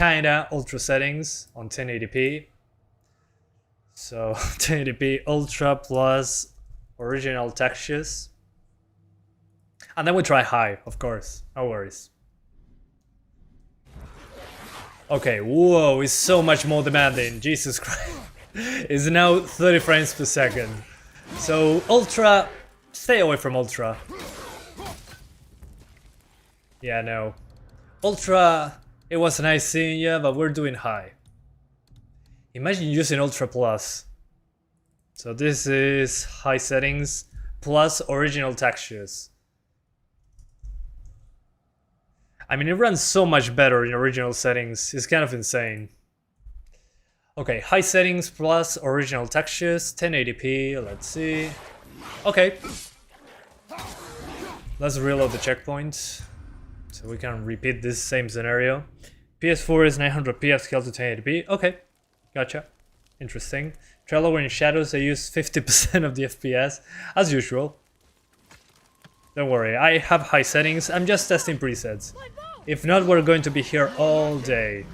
settings on 1080p. So 1080p ultra plus original textures. And then we try high, of course, no worries. Okay, whoa, it's so much more demanding, Jesus Christ. It's now 30 frames per second. So ultra, stay away from ultra. Yeah, no. Ultra, it was nice seeing you, but we're doing high. Imagine using ultra plus. So this is high settings plus original textures. I mean, it runs so much better in original settings, it's kind of insane. Okay, high settings plus original textures, 1080p, let's see. Okay. Let's reload the checkpoint, so we can repeat this same scenario. PS4 is 900p upscaled to 1080p, okay, gotcha. Interesting. Try lowering shadows, I use 50% of the FPS, as usual. Don't worry, I have high settings, I'm just testing presets. If not, we're going to be here all day.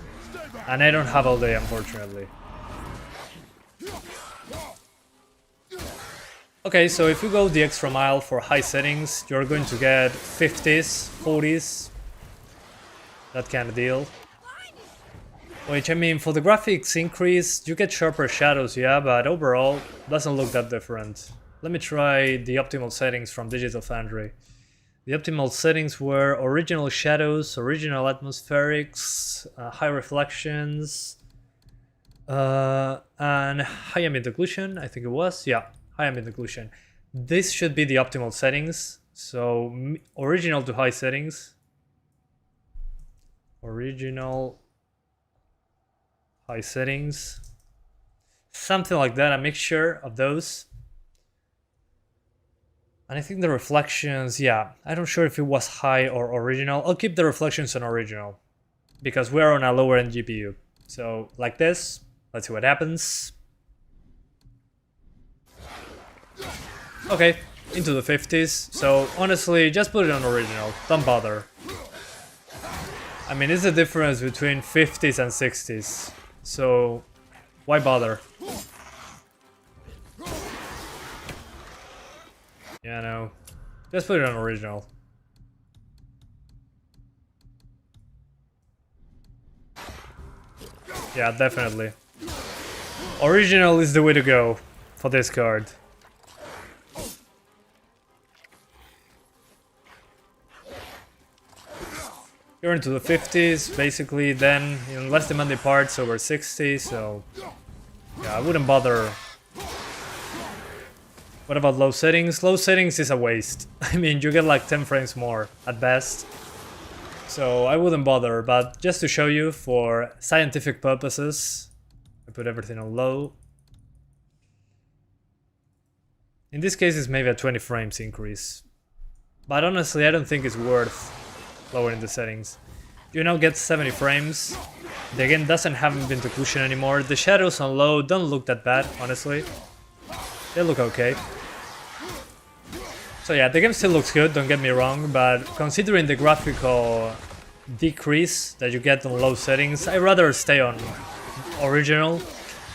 And I don't have all day, unfortunately. Okay, so if you go the extra mile for high settings, you're going to get 50s, 40s. That kind of deal. Which, I mean, for the graphics increase, you get sharper shadows, yeah, but overall, doesn't look that different. Let me try the optimal settings from Digital Foundry. The optimal settings were original shadows, original atmospherics, high reflections, and high ambient occlusion, I think it was. Yeah, high ambient occlusion. This should be the optimal settings. So original to high settings. Original, high settings. Something like that, a mixture of those. And I think the reflections, yeah, I'm not sure if it was high or original. I'll keep the reflections on original because we're on a lower end GPU. So like this, let's see what happens. Okay, into the 50s. So honestly, just put it on original, don't bother. I mean, it's the difference between 50s and 60s. So why bother? Yeah, no. Just put it on original. Yeah, definitely. Original is the way to go for this card. You're into the 50s, basically, then in less demanding parts over 60, so yeah, I wouldn't bother. What about low settings? Low settings is a waste. I mean, you get like 10 frames more at best. So I wouldn't bother, but just to show you for scientific purposes, I put everything on low. In this case, it's maybe a 20 frames increase. But honestly, I don't think it's worth lowering the settings. You now get 70 frames. The game doesn't have ambient occlusion anymore. The shadows on low don't look that bad, honestly. They look okay. So yeah, the game still looks good, don't get me wrong, but considering the graphical decrease that you get on low settings, I'd rather stay on original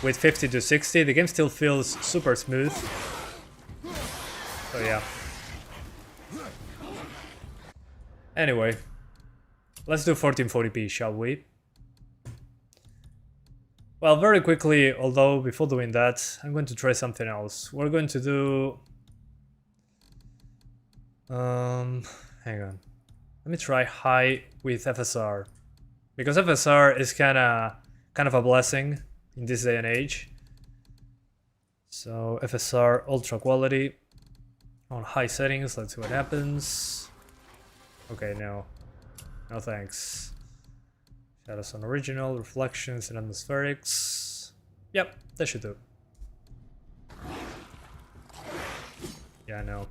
with 50 to 60. The game still feels super smooth. So yeah. Anyway, let's do 1440p, shall we? Well, very quickly, although before doing that, I'm going to try something else. We're going to do... hang on. Let me try high with FSR. Because FSR is kind of a blessing in this day and age. So FSR ultra quality on high settings, let's see what happens. Okay, no. No thanks. Shadows on original, reflections and atmospherics. Yep, that should do. Yeah, no.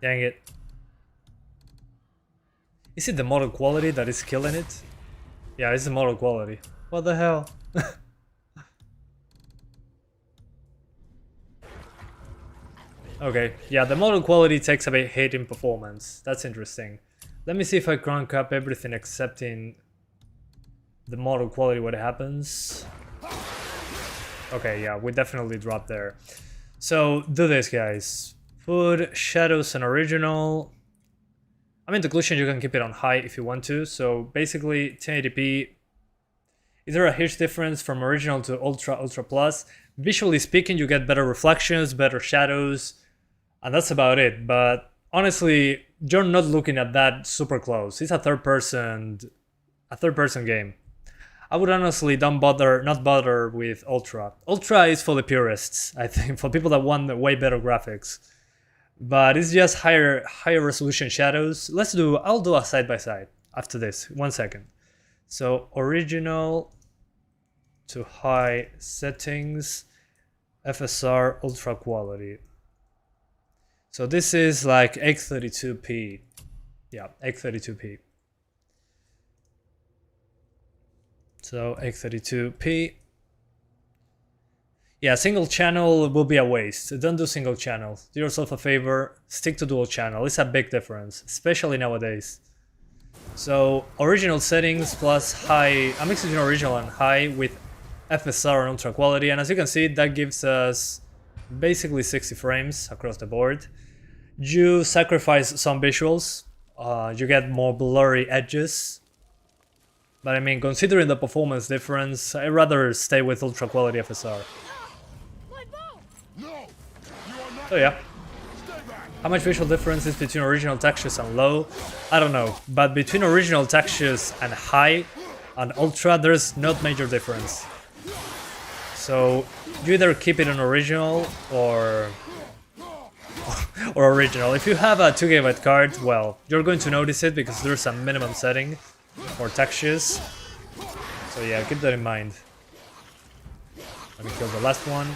Dang it. Is it the model quality that is killing it? Yeah, it's the model quality. What the hell? Okay, yeah, the model quality takes a big hit in performance. That's interesting. Let me see if I crank up everything excepting the model quality, what happens. Okay, yeah, we definitely dropped there. So, do this, guys. Put shadows on original. I mean, the occlusion, you can keep it on high if you want to. So, basically, 1080p. Is there a huge difference from original to ultra, ultra plus? Visually speaking, you get better reflections, better shadows, and that's about it. But honestly, you're not looking at that super close. It's a third-person game. I would honestly not bother with Ultra. Ultra is for the purists, I think, for people that want way better graphics. But it's just higher resolution shadows. I'll do a side by side after this. 1 second. So original to high settings, FSR ultra quality. So this is like 832p. Yeah, 832p. So 832p. Yeah, single channel will be a waste. Don't do single channel. Do yourself a favor, stick to dual channel. It's a big difference, especially nowadays. So original settings plus high. I'm mixing between original and high with FSR and ultra quality, and as you can see, that gives us basically 60 frames across the board. You sacrifice some visuals. You get more blurry edges. But I mean, considering the performance difference, I'd rather stay with ultra quality FSR. So yeah. How much visual difference is between original textures and low? I don't know. But between original textures and high and ultra, there's not major difference. So you either keep it on original or original. If you have a 2GB card, well, you're going to notice it because there's a minimum setting for textures. So yeah, keep that in mind. Let me kill the last one.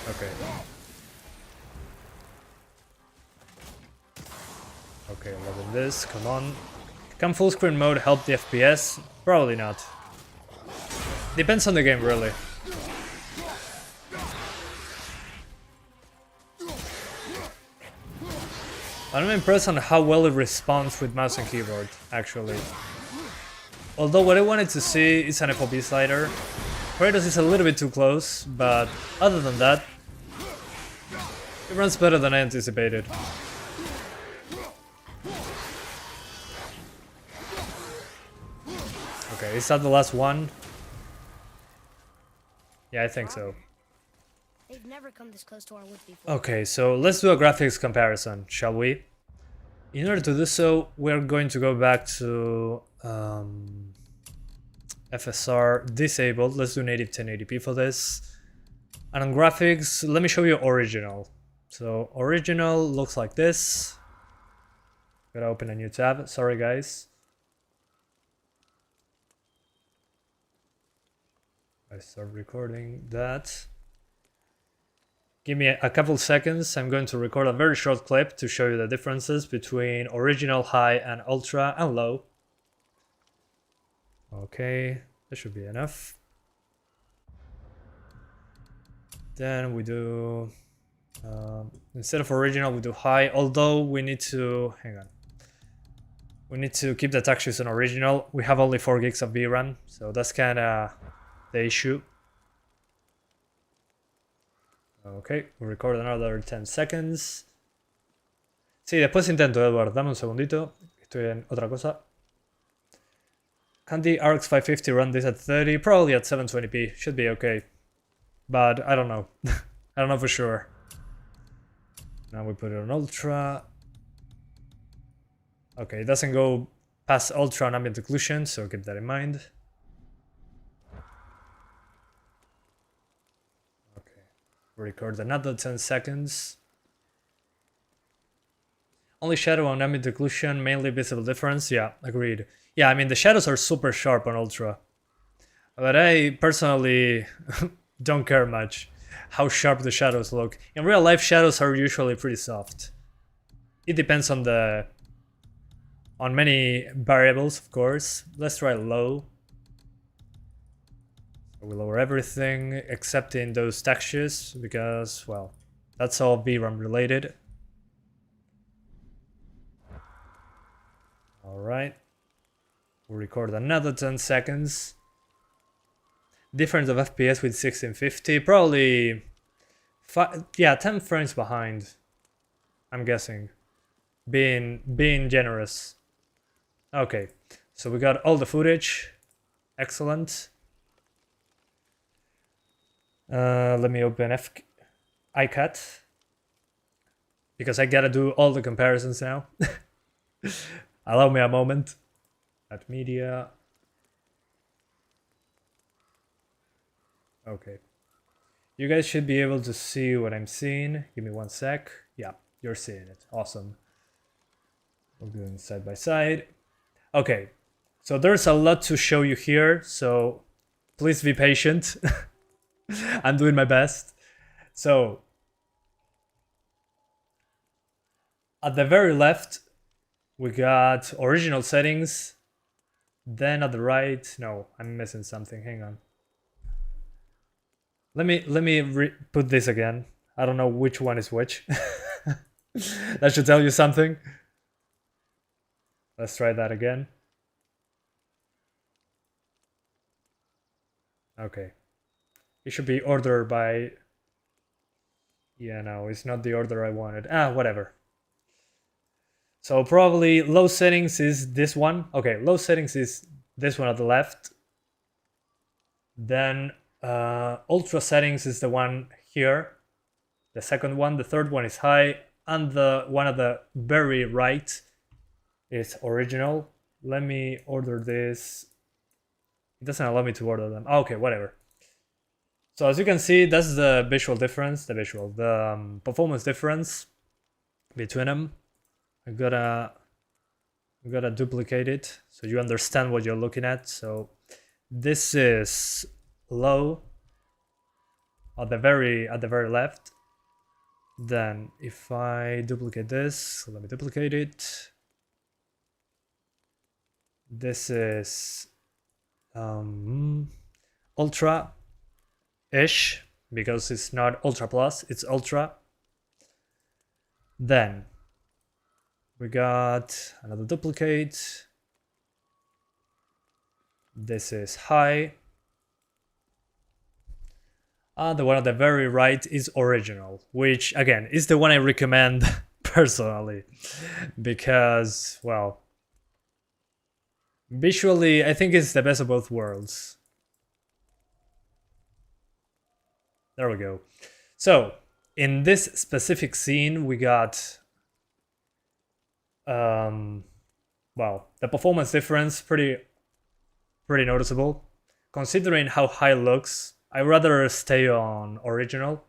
Okay. Okay, loving this, come on. Can full screen mode help the FPS? Probably not. Depends on the game, really. I'm impressed on how well it responds with mouse and keyboard, actually. Although what I wanted to see is an FOV slider. Kratos is a little bit too close, but other than that, it runs better than I anticipated. Okay, is that the last one? Yeah, I think so. They've never come this close to our woods before. Okay, so let's do a graphics comparison, shall we? In order to do so, we're going to go back to FSR disabled. Let's do native 1080p for this. And on graphics, let me show you original. So original looks like this. Gotta open a new tab. Sorry, guys. I start recording that. Give me a couple seconds. I'm going to record a very short clip to show you the differences between original, high, and ultra, and low. Okay, that should be enough. Then we do, instead of original, we do high, although we need to, hang on. We need to keep the textures on original. We have only 4 gigs of VRAM, so that's kind of the issue. Ok, we record another 10 seconds. Sí, después intento, Edward. Dame un segundito. Estoy en otra cosa. Can the RX 550 run this at 30? Probably at 720p. Should be okay. But I don't know. I don't know for sure. Now we put it on ultra. Okay, it doesn't go past ultra on ambient occlusion, so keep that in mind. Okay, record another 10 seconds. Only shadow on ambient occlusion, mainly visible difference. Yeah, agreed. Yeah, I mean, the shadows are super sharp on ultra. But I personally don't care much how sharp the shadows look. In real life, shadows are usually pretty soft. It depends on many variables, of course. Let's try low. So we lower everything except in those textures because, well, that's all VRAM related. Alright. We'll record another 10 seconds. Difference of FPS with 1650, probably 10 frames behind, I'm guessing. Being generous. Okay, so we got all the footage. Excellent. Let me open iCut because I gotta do all the comparisons now. Allow me a moment. At media. Okay. You guys should be able to see what I'm seeing. Give me 1 sec. Yeah, you're seeing it. Awesome. We're doing side by side. Okay, so there's a lot to show you here, so please be patient. I'm doing my best. So, at the very left, we got original settings. Then at the right, no, I'm missing something. Hang on. Let me put this again. I don't know which one is which. That should tell you something. Let's try that again. Okay. It should be ordered by... Yeah, no, it's not the order I wanted. Whatever. So probably low settings is this one. Okay, low settings is this one at the left. Then ultra settings is the one here. The second one. The third one is high. And the one at the very right is original. Let me order this. It doesn't allow me to order them. Okay, whatever. So as you can see, that's the visual difference. The performance difference between them. I gotta duplicate it so you understand what you're looking at. So this is low at the very left. Then if I duplicate this, so let me duplicate it. This is ultra-ish because it's not ultra plus, it's ultra. Then we got another duplicate. This is high. The one at the very right is original, which again is the one I recommend personally because, well, visually I think it's the best of both worlds. There we go. So, in this specific scene, we got, well, the performance difference pretty noticeable. Considering how high it looks, I'd rather stay on original.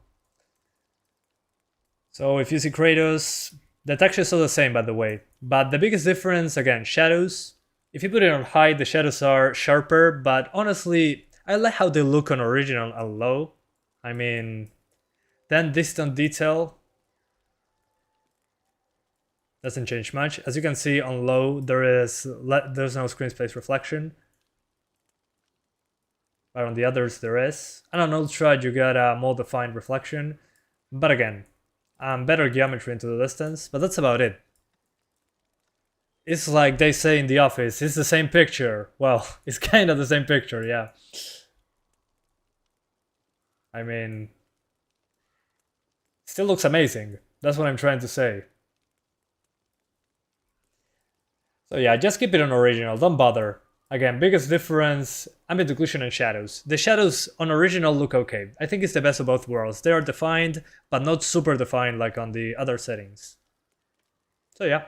So if you see Kratos, the textures are the same, by the way. But the biggest difference, again, shadows. If you put it on high, the shadows are sharper, but honestly, I like how they look on original and low. I mean, then distant detail doesn't change much. As you can see on low, there's no screen space reflection. But on the others there is. And on ultra you got a more defined reflection. But again, better geometry into the distance, but that's about it. It's like they say in the office, it's the same picture. Well, it's kind of the same picture, yeah. I mean, still looks amazing. That's what I'm trying to say. So yeah, just keep it on original, don't bother. Again, biggest difference, ambient occlusion and shadows. The shadows on original look okay. I think it's the best of both worlds. They are defined, but not super defined like on the other settings. So yeah,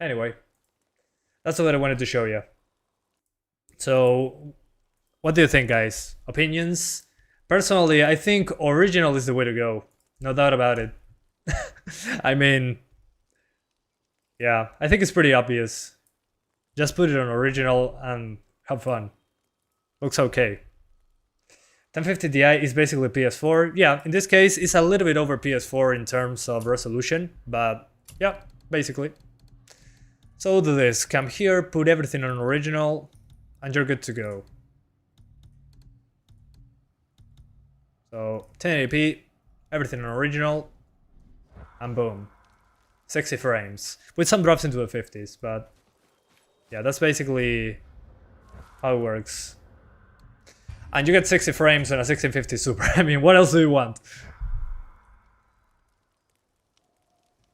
anyway, that's what I wanted to show you. So, what do you think, guys? Opinions? Personally, I think original is the way to go. No doubt about it. I mean, yeah, I think it's pretty obvious. Just put it on original and have fun. Looks okay. 1050 Ti is basically PS4. Yeah, in this case, it's a little bit over PS4 in terms of resolution, but yeah, basically. So do this. Come here, put everything on original, and you're good to go. So 1080p, everything on original, and boom. 60 frames. With some drops into the 50s, but yeah, that's basically how it works. And you get 60 frames on a 1650 Super. I mean, what else do you want?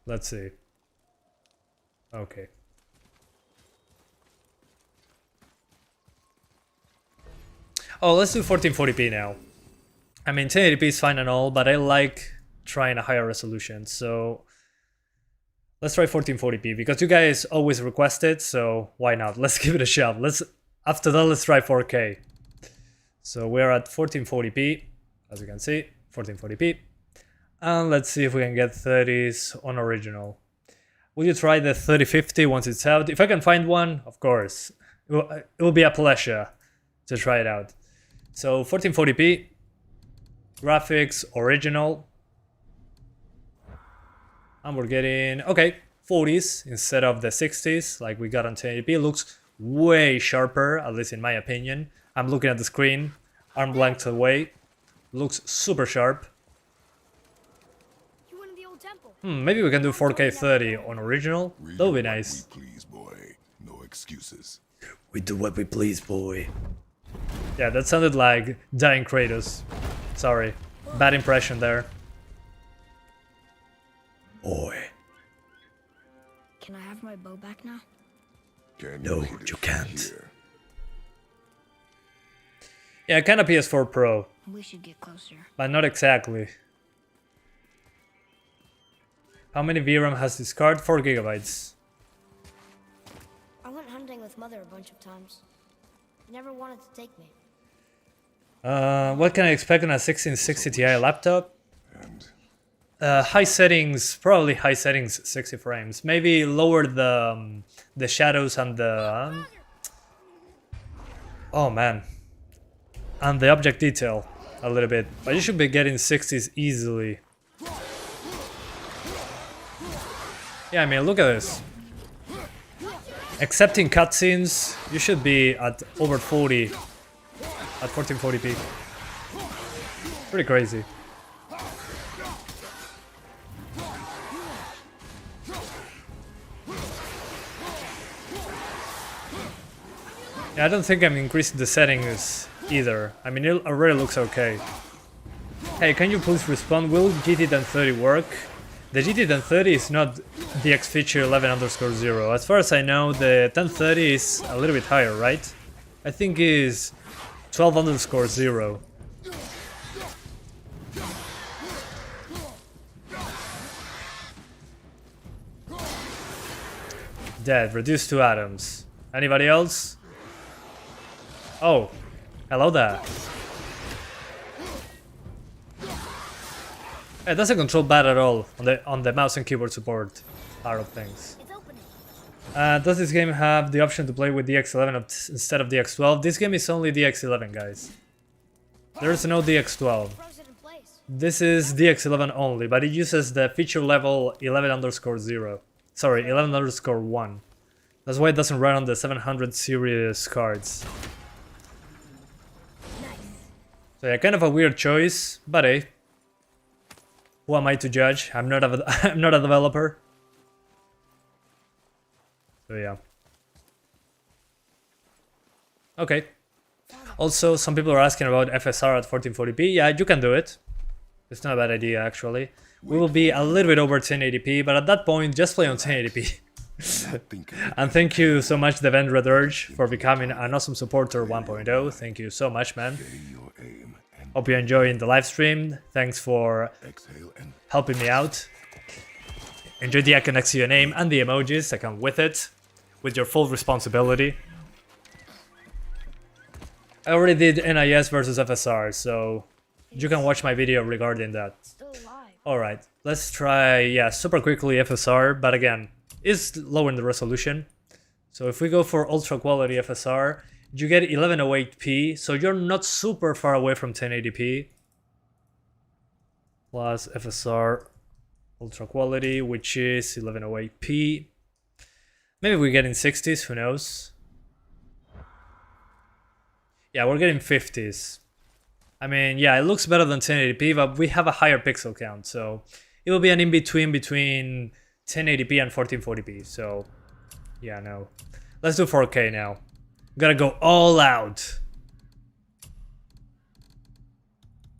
Let's see. Okay. Oh, let's do 1440p now. I mean, 1080p is fine and all, but I like trying a higher resolution, so let's try 1440p because you guys always request it, so why not? Let's give it a shot. After that, let's try 4K. So we're at 1440p, as you can see, 1440p. And let's see if we can get 30s on original. Will you try the 3050 once it's out? If I can find one, of course. It will be a pleasure to try it out. So 1440p, graphics, original. And we're getting, okay, 40s instead of the 60s like we got on 1080p. Looks way sharper, at least in my opinion. I'm looking at the screen, arm length away. Looks super sharp. You went to the old temple. Maybe we can do 4K 30 on original. That would be nice. We please, boy. No excuses. We do what we please, boy. Yeah, that sounded like dying Kratos. Sorry, bad impression there. Boy. Can I have my bow back now? No, you can't. Yeah, kind of PS4 Pro, We should get closer. but not exactly. How many VRAM has this card? 4 gigabytes. I went hunting with Mother a bunch of times. Never wanted to take me. What can I expect on a 1660 Ti laptop? And High settings, probably high settings, 60 frames. Maybe lower the shadows and the oh man, and the object detail a little bit. But you should be getting 60s easily. Yeah, I mean, look at this. Except in cutscenes, you should be at over 40 at 1440p. Pretty crazy. Yeah, I don't think I'm increasing the settings either. I mean, it already looks okay. Hey, can you please respond? Will GT1030 work? The GT1030 is not the X feature 11_0. As far as I know, the 1030 is a little bit higher, right? I think is 12_0. Dead. Reduced to atoms. Anybody else? Oh. Hello there. It doesn't control bad at all on the mouse and keyboard support part of things. It's opening. Does this game have the option to play with DX11 instead of DX12? This game is only DX11, guys. There's no DX12. Froze it in place. This is DX11 only, but it uses the feature level 11_0. Sorry, 11_1. That's why it doesn't run on the 700 series cards. Nice. So yeah, kind of a weird choice, but hey. Who am I to judge? I'm not a I'm not a developer. So yeah. Okay. Also, some people are asking about FSR at 1440p. Yeah, you can do it. It's not a bad idea, actually. We will be a little bit over 1080p, but at that point, just play on 1080p. And thank you so much, Devend Red Urge, for becoming an awesome supporter 1.0. Thank you so much, man. Hope you're enjoying the live stream. Thanks for helping me out. Enjoy the icon next to your name and the emojis that come with it, with your full responsibility. I already did NIS versus FSR, so you can watch my video regarding that. Still alive. Alright, let's try, yeah, super quickly FSR, but again, it's lower in the resolution. So if we go for ultra quality FSR, you get 1108p, so you're not super far away from 1080p. Plus FSR ultra quality, which is 1108p. Maybe we get in 60s, who knows? Yeah, we're getting 50s. I mean, yeah, it looks better than 1080p, but we have a higher pixel count, so it will be an in-between between 1080p and 1440p, so yeah, no. Let's do 4K now. Gotta go all out.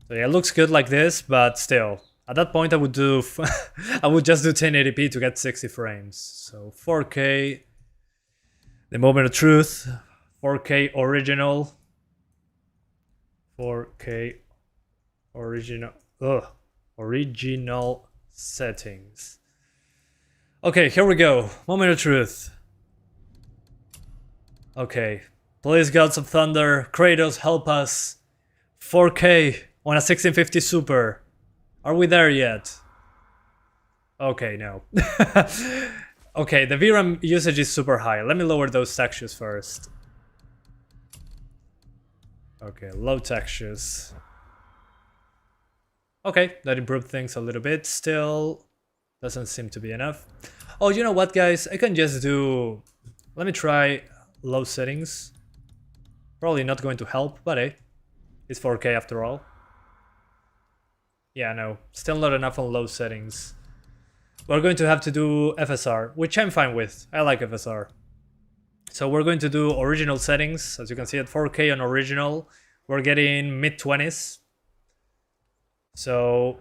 So yeah, it looks good like this, but still. At that point I would do I would just do 1080p to get 60 frames. So 4K, the moment of truth, 4K original. 4K original settings. Okay, here we go. Moment of truth. Okay, please Gods of Thunder, Kratos, help us. 4K on a 1650 Super. Are we there yet? Okay, no. Okay, the VRAM usage is super high. Let me lower those textures first. Okay, low textures. Okay, that improved things a little bit. Still doesn't seem to be enough. Oh, you know what, guys? I can just do... Let me try low settings. Probably not going to help, but hey, it's 4K after all. Yeah, no, still not enough on low settings. We're going to have to do FSR, which I'm fine with. I like FSR. So we're going to do original settings. As you can see at 4K on original, we're getting mid-20s. So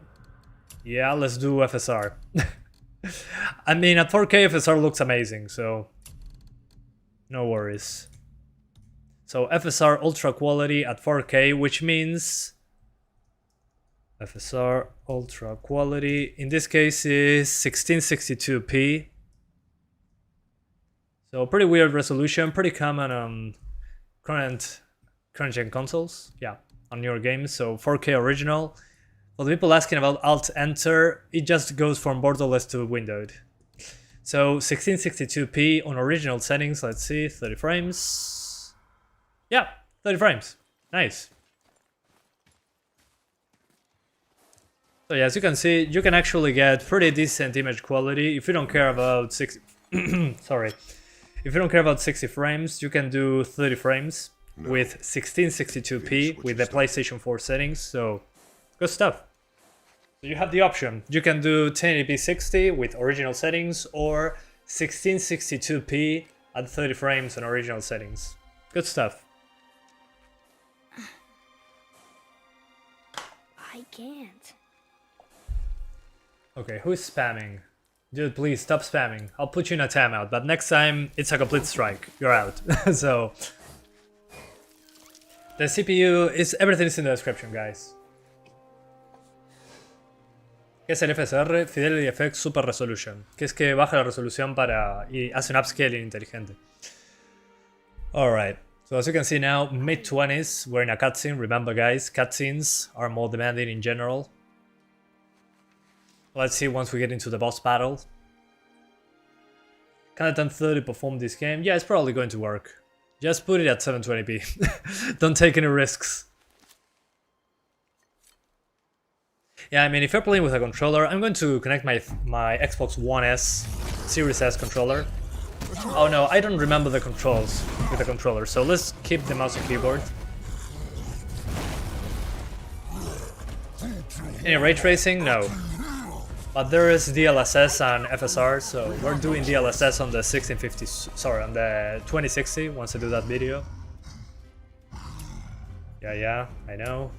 yeah, let's do FSR. I mean, at 4K FSR looks amazing, so no worries. So FSR ultra quality at 4K, which means FSR ultra quality in this case is 1662p. So pretty weird resolution, pretty common on current gen consoles. Yeah, on newer games. So 4K original. For the people asking about Alt Enter, it just goes from borderless to windowed. So 1662p on original settings. Let's see, 30 frames. Yeah, 30 frames. Nice. So yeah, as you can see, you can actually get pretty decent image quality if you don't care about 60. Sorry. If you don't care about 60 frames, you can do 30 frames with 1662p with the PlayStation 4 settings, so good stuff. So you have the option. You can do 1080p 60 with original settings or 1662p at 30 frames on original settings. Good stuff. I can't. Okay, who's spamming? Dude, please stop spamming. I'll put you in a timeout, but next time it's a complete strike. You're out. So the CPU is everything is in the description, guys. ¿Qué es el FSR? Fidelity Effect Super Resolution. Que es que baja la resolución para... y hace un upscaling inteligente. Alright. So as you can see now, mid-20s, we're in a cutscene. Remember guys, cutscenes are more demanding in general. Let's see once we get into the boss battle. Can a 1030 perform this game? Yeah, it's probably going to work. Just put it at 720p. Don't take any risks. Yeah, I mean, if you're playing with a controller, I'm going to connect my Xbox One S, Series S controller. Oh no, I don't remember the controls with the controller, so let's keep the mouse and keyboard. Any ray tracing? No. But there is DLSS and FSR, so we're doing DLSS on the 1650, sorry, on the 2060 once I do that video. Yeah, I know.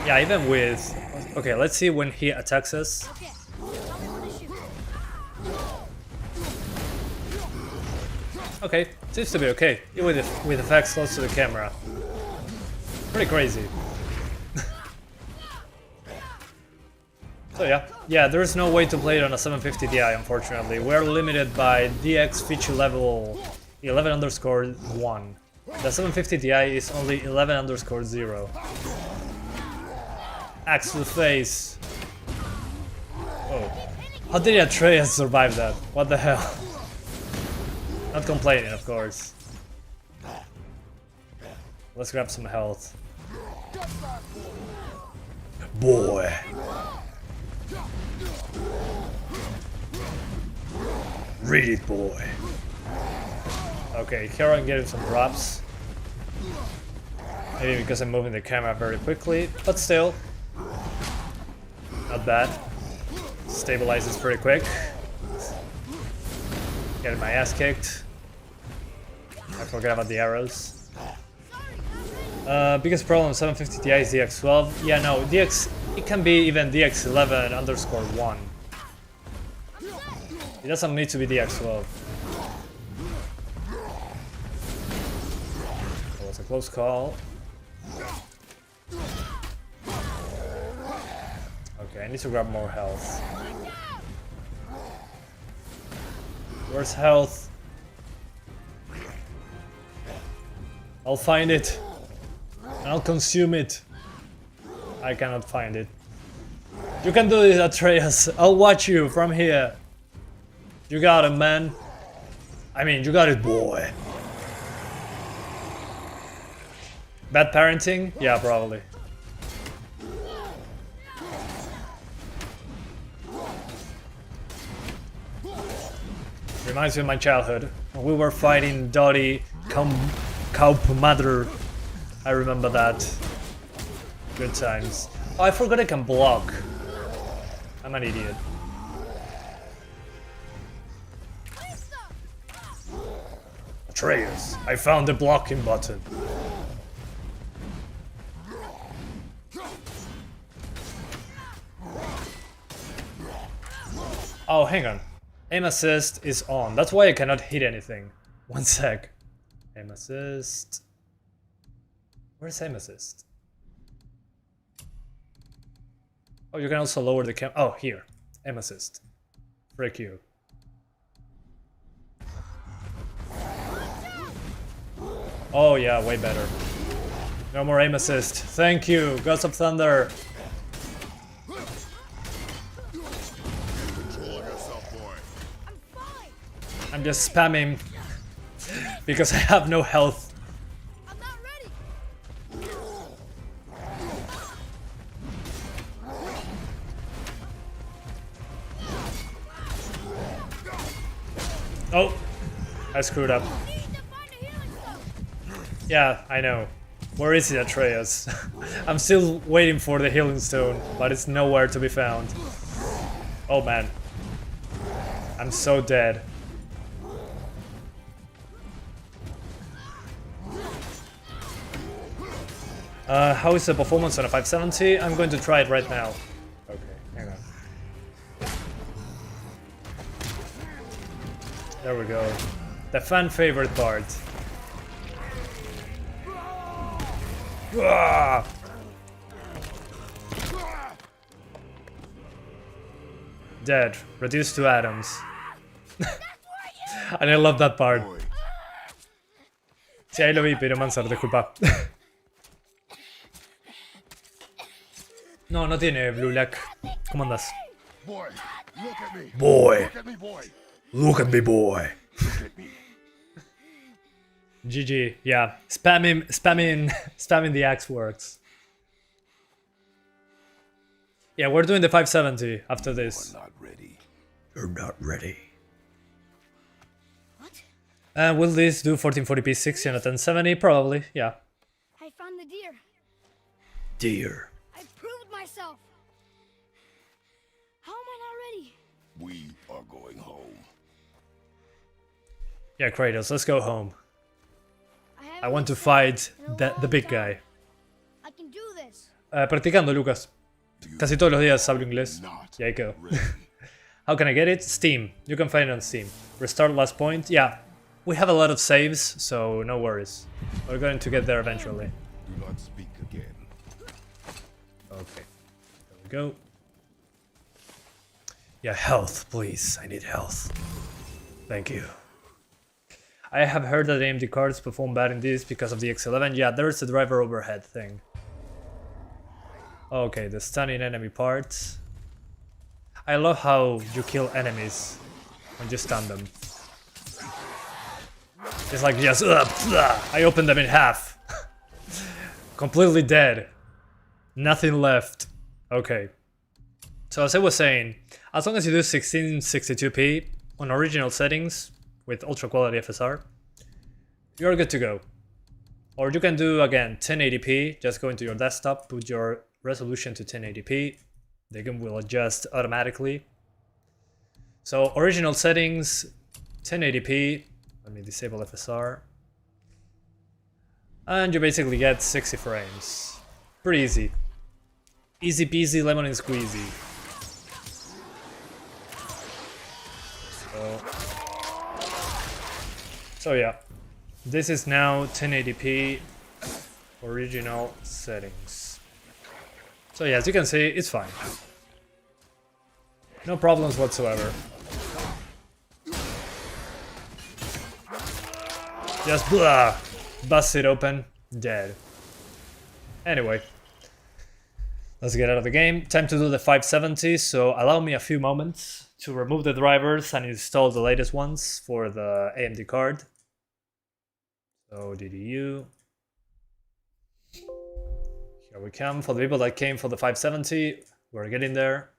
Yeah, even with... Okay, let's see when he attacks us. Okay, tell me when to shoot. Okay, seems to be okay, even with effects close to the camera. Pretty crazy. So yeah, there is no way to play it on a 750 Ti, unfortunately. We're limited by DX feature level 11_1. The 750 Ti is only 11_0. Axe to the face. Oh. How did Atreus survive that? What the hell? Not complaining, of course. Let's grab some health. Boy. Read it, boy. Okay, here I'm getting some drops. Maybe because I'm moving the camera very quickly, but still. Not bad. Stabilizes pretty quick. Getting my ass kicked. I forgot about the arrows. Biggest problem 750 Ti is DX12. Yeah, no, DX, it can be even DX11_1. It doesn't need to be DX12. That was a close call. Okay, I need to grab more health. Where's health? I'll find it. And I'll consume it. I cannot find it. You can do this, Atreus. I'll watch you from here. You got it, man. I mean, you got it, boy. Bad parenting? Yeah, probably. Reminds me of my childhood. When we were fighting Dottie Kaup Mother. I remember that. Good times. Oh, I forgot I can block. I'm an idiot. Atreus, I found the blocking button. Oh, hang on. Aim assist is on. That's why I cannot hit anything. One sec. Aim assist. Where's aim assist? Oh, you can also lower the cam. Oh, here. Aim assist. Frick you. Oh yeah, way better. No more aim assist. Thank you, Gods of Thunder. I'm just spamming because I have no health. I'm not ready. Oh, I screwed up. Yeah, I know. Where is it, Atreus? I'm still waiting for the healing stone, but it's nowhere to be found. Oh man. I'm so dead. How is the performance on a 570? I'm going to try it right now. Okay, hang on. There we go. The fan favorite part. Dead. Reduced to atoms. And I love that part. Boy, Sí, ahí lo vi, Pyromancer, disculpa. No, no tiene Blue Lack. ¿Cómo andas? boy, look at me. Boy. Look at me, boy. Look at me, boy. Look at me. GG, yeah. Spamming the axe works. Yeah, we're doing the 570 after this. Not ready. You're not ready. What? Will this do 1440p 60 on a 1070? Probably, yeah. I found the deer. Dear. I proved myself. How am I not ready? We are going home. Yeah, Kratos, let's go home. I haven't want to been fight sick in a the long big time. guy. I can do this. Practicando, Lucas. Casi todos los días hablo inglés. Not Y ahí quedo. ready. How can I get it? Steam. You can find it on Steam. Restart last point. Yeah, we have a lot of saves, so no worries. We're going to get there eventually. Do not speak again. Okay. There we go. Yeah, health, please. I need health. Thank you. I have heard that AMD cards perform bad in this because of the X11. Yeah, there's the driver overhead thing. Okay, the stunning enemy part. I love how you kill enemies when you stun them. It's like just I opened them in half. Completely dead. Nothing left. Okay. So as I was saying, as long as you do 1662p on original settings with ultra quality FSR, you're good to go. Or you can do again 1080p, just go into your desktop, put your resolution to 1080p, the game will adjust automatically. So original settings, 1080p, let me disable FSR, and you basically get 60 frames. Pretty easy. Easy peasy lemon and squeezy. So yeah, this is now 1080p original settings. So yeah, as you can see, it's fine. No problems whatsoever. Just blah, bust it open, dead. Anyway, let's get out of the game. Time to do the 570, so allow me a few moments to remove the drivers and install the latest ones for the AMD card. So DDU. Here we come. For the people that came for the 570, we're getting there.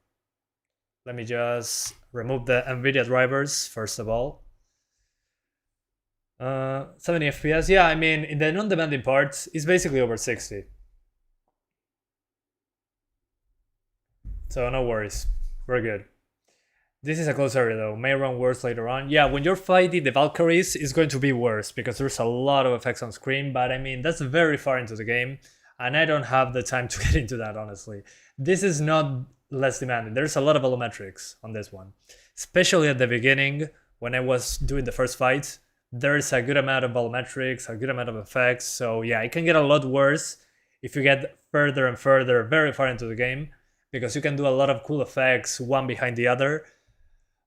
Let me just remove the NVIDIA drivers first of all. 70 FPS, yeah, I mean, in the non-demanding parts, it's basically over 60. So no worries, we're good. This is a close area though, may run worse later on. Yeah, when you're fighting the Valkyries, it's going to be worse because there's a lot of effects on screen, but I mean, that's very far into the game, and I don't have the time to get into that, honestly. This is not less demanding. There's a lot of volumetrics on this one, especially at the beginning when I was doing the first fight. There's a good amount of volumetrics, a good amount of effects, so yeah, it can get a lot worse if you get further and further, very far into the game, because you can do a lot of cool effects one behind the other,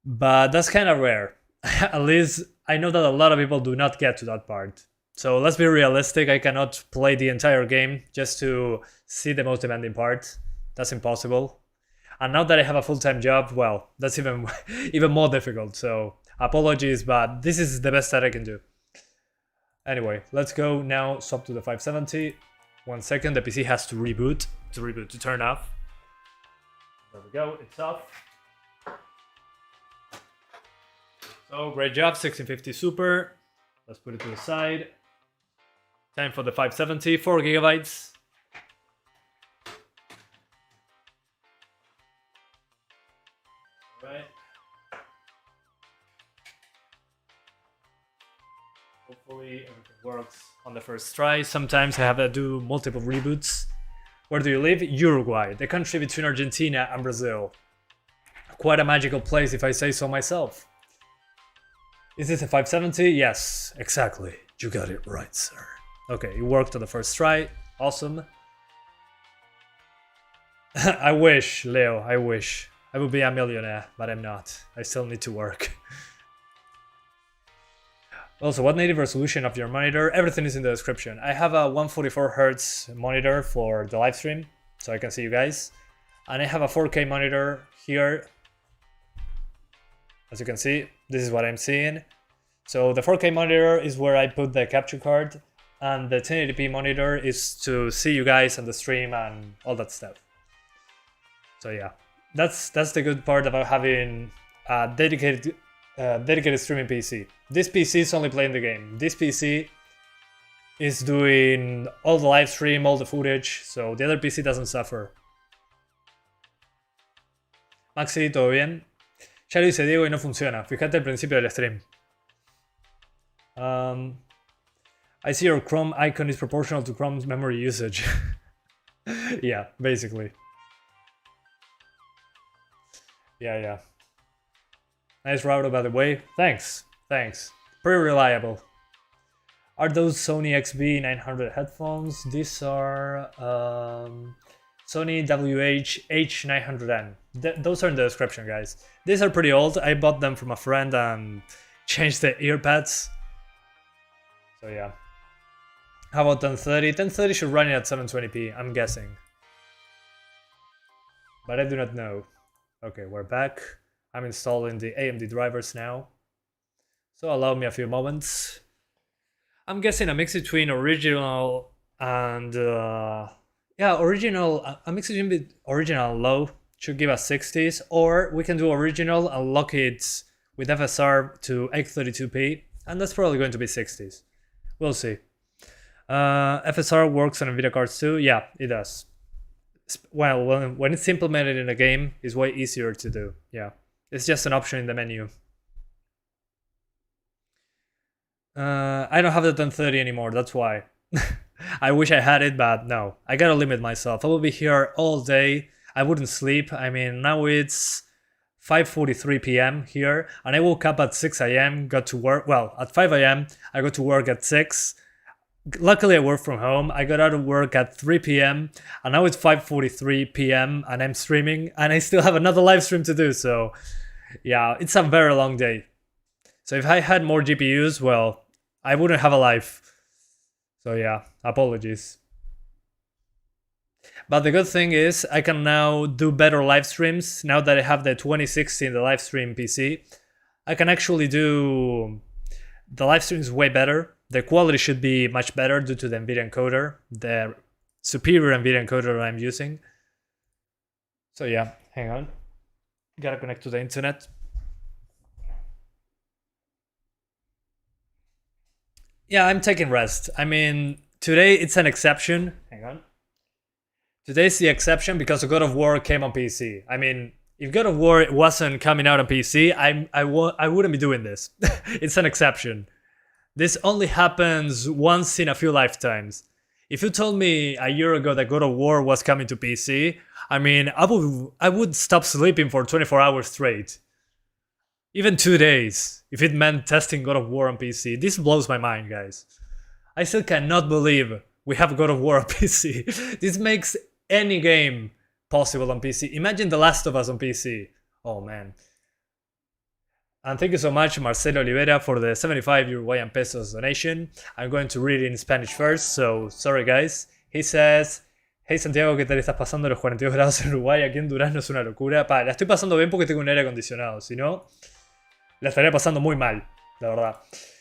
but that's kind of rare. At least I know that a lot of people do not get to that part. So let's be realistic, I cannot play the entire game just to see the most demanding part. That's impossible. And now that I have a full-time job, well, that's even more difficult, so apologies, but this is the best that I can do. Anyway, let's go now, swap to the 570. 1 second, the PC has to reboot, to turn off. There we go, it's off. So, great job, 1650 Super. Let's put it to the side. Time for the 570, 4 gigabytes. Right. Hopefully everything works on the first try. Sometimes I have to do multiple reboots. Where do you live? Uruguay, the country between Argentina and Brazil. Quite a magical place if I say so myself. Is this a 570? Yes, exactly. You got it right, sir. Okay, it worked on the first try. Awesome. I wish, Leo, I wish. I would be a millionaire, but I'm not. I still need to work. Also, what native resolution of your monitor? Everything is in the description. I have a 144Hz monitor for the live stream, so I can see you guys. And I have a 4K monitor here. As you can see, this is what I'm seeing. So the 4K monitor is where I put the capture card, and the 1080p monitor is to see you guys on the stream and all that stuff. So yeah, that's the good part about having a dedicated streaming PC. This PC is only playing the game. This PC is doing all the live stream, all the footage, so the other PC doesn't suffer. Maxi, ¿todo bien? Ya lo dice Diego y no funciona. Fíjate al principio del stream. I see your Chrome icon is proportional to Chrome's memory usage. Yeah, basically. Yeah. Nice router, by the way. Thanks. Pretty reliable. Are those Sony XB900 headphones? These are Sony WH-H900N. Those are in the description, guys. These are pretty old. I bought them from a friend and changed the earpads. So yeah. How about 1030? 1030 should run it at 720p, I'm guessing. But I do not know. Okay, we're back. I'm installing the AMD drivers now. So allow me a few moments. I'm guessing a mix between original and original. A mix between original and low should give us 60s, or we can do original and lock it with FSR to 832p, and that's probably going to be 60s. We'll see. FSR works on NVIDIA cards too. Yeah, it does. Well, when it's implemented in a game, it's way easier to do. Yeah, it's just an option in the menu. I don't have the 1030 anymore, that's why. I wish I had it, but no. I gotta limit myself. I will be here all day. I wouldn't sleep. I mean, now it's 5:43 p.m. here, and I woke up at 6 a.m., got to work. Well, at 5 a.m., I got to work at 6. Luckily, I work from home. I got out of work at 3 p.m. and now it's 5:43 p.m. and I'm streaming, and I still have another live stream to do. So yeah, it's a very long day. So if I had more GPUs, well, I wouldn't have a life. So yeah, apologies. But the good thing is I can now do better live streams now that I have the 2060 in the live stream PC. I can actually do the live streams way better. The quality should be much better due to the NVIDIA encoder, the superior NVIDIA encoder I'm using. So yeah, hang on. Gotta connect to the internet. Yeah, I'm taking rest. I mean, today it's an exception. Hang on. Today's the exception because God of War came on PC. I mean, if God of War wasn't coming out on PC, I wouldn't be doing this. It's an exception. This only happens once in a few lifetimes. If you told me a year ago that God of War was coming to PC, I mean, I would stop sleeping for 24 hours straight. Even 2 days, if it meant testing God of War on PC. This blows my mind, guys. I still cannot believe we have God of War on PC. This makes any game possible on PC. Imagine The Last of Us on PC. Oh man. And thank you so much, Marcelo Olivera, for the 75 Uruguayan pesos donation. I'm going to read it in Spanish first, so sorry guys. He says, hey Santiago, ¿qué tal estás pasando los 42 grados en Uruguay? Aquí en Durazno es una locura. La estoy pasando bien porque tengo un aire acondicionado, si no, la estaría pasando muy mal, la verdad.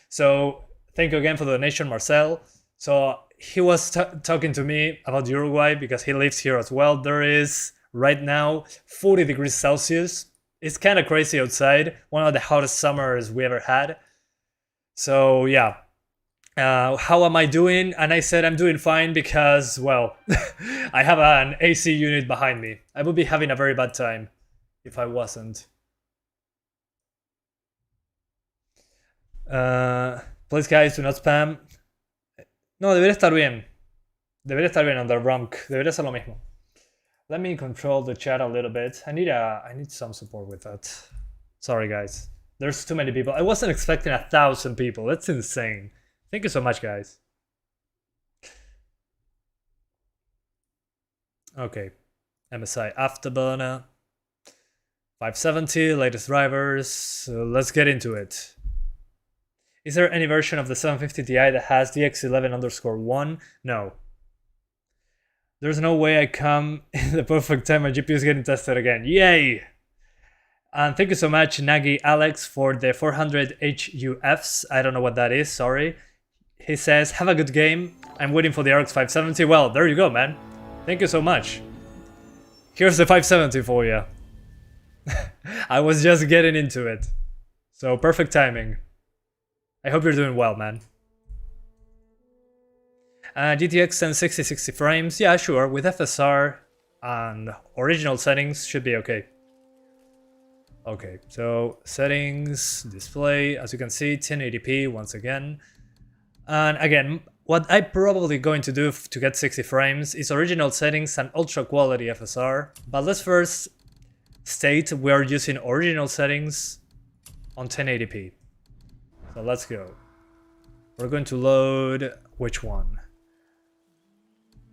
So, thank you again for the donation, Marcel. So, he was talking to me about Uruguay because he lives here as well. There is, right now, 40 degrees Celsius. It's kind of crazy outside. One of the hottest summers we ever had. So, yeah. How am I doing? And I said I'm doing fine because, well, I have an AC unit behind me. I would be having a very bad time if I wasn't. Please guys, do not spam. No, debería estar bien. Debería estar bien under rank. Debería ser lo mismo. Let me control the chat a little bit. I need some support with that. Sorry guys. There's too many people. I wasn't expecting 1,000 people. That's insane. Thank you so much, guys. Okay. MSI Afterburner. 570, latest drivers, let's get into it. Is there any version of the 750 Ti that has DX11_1? No. There's no way I come in the perfect time my GPU is getting tested again. Yay! And thank you so much, Nagi Alex, for the 400 HUFs. I don't know what that is, sorry. He says, have a good game. I'm waiting for the RX 570. Well, there you go, man. Thank you so much. Here's the 570 for you. I was just getting into it. So, perfect timing. I hope you're doing well, man. GTX 1060 60 frames. Yeah, sure. With FSR and original settings should be okay. Okay, so settings, display, as you can see, 1080p once again. And again, what I'm probably going to do to get 60 frames is original settings and ultra quality FSR. But let's first state we are using original settings on 1080p. So let's go. We're going to load which one?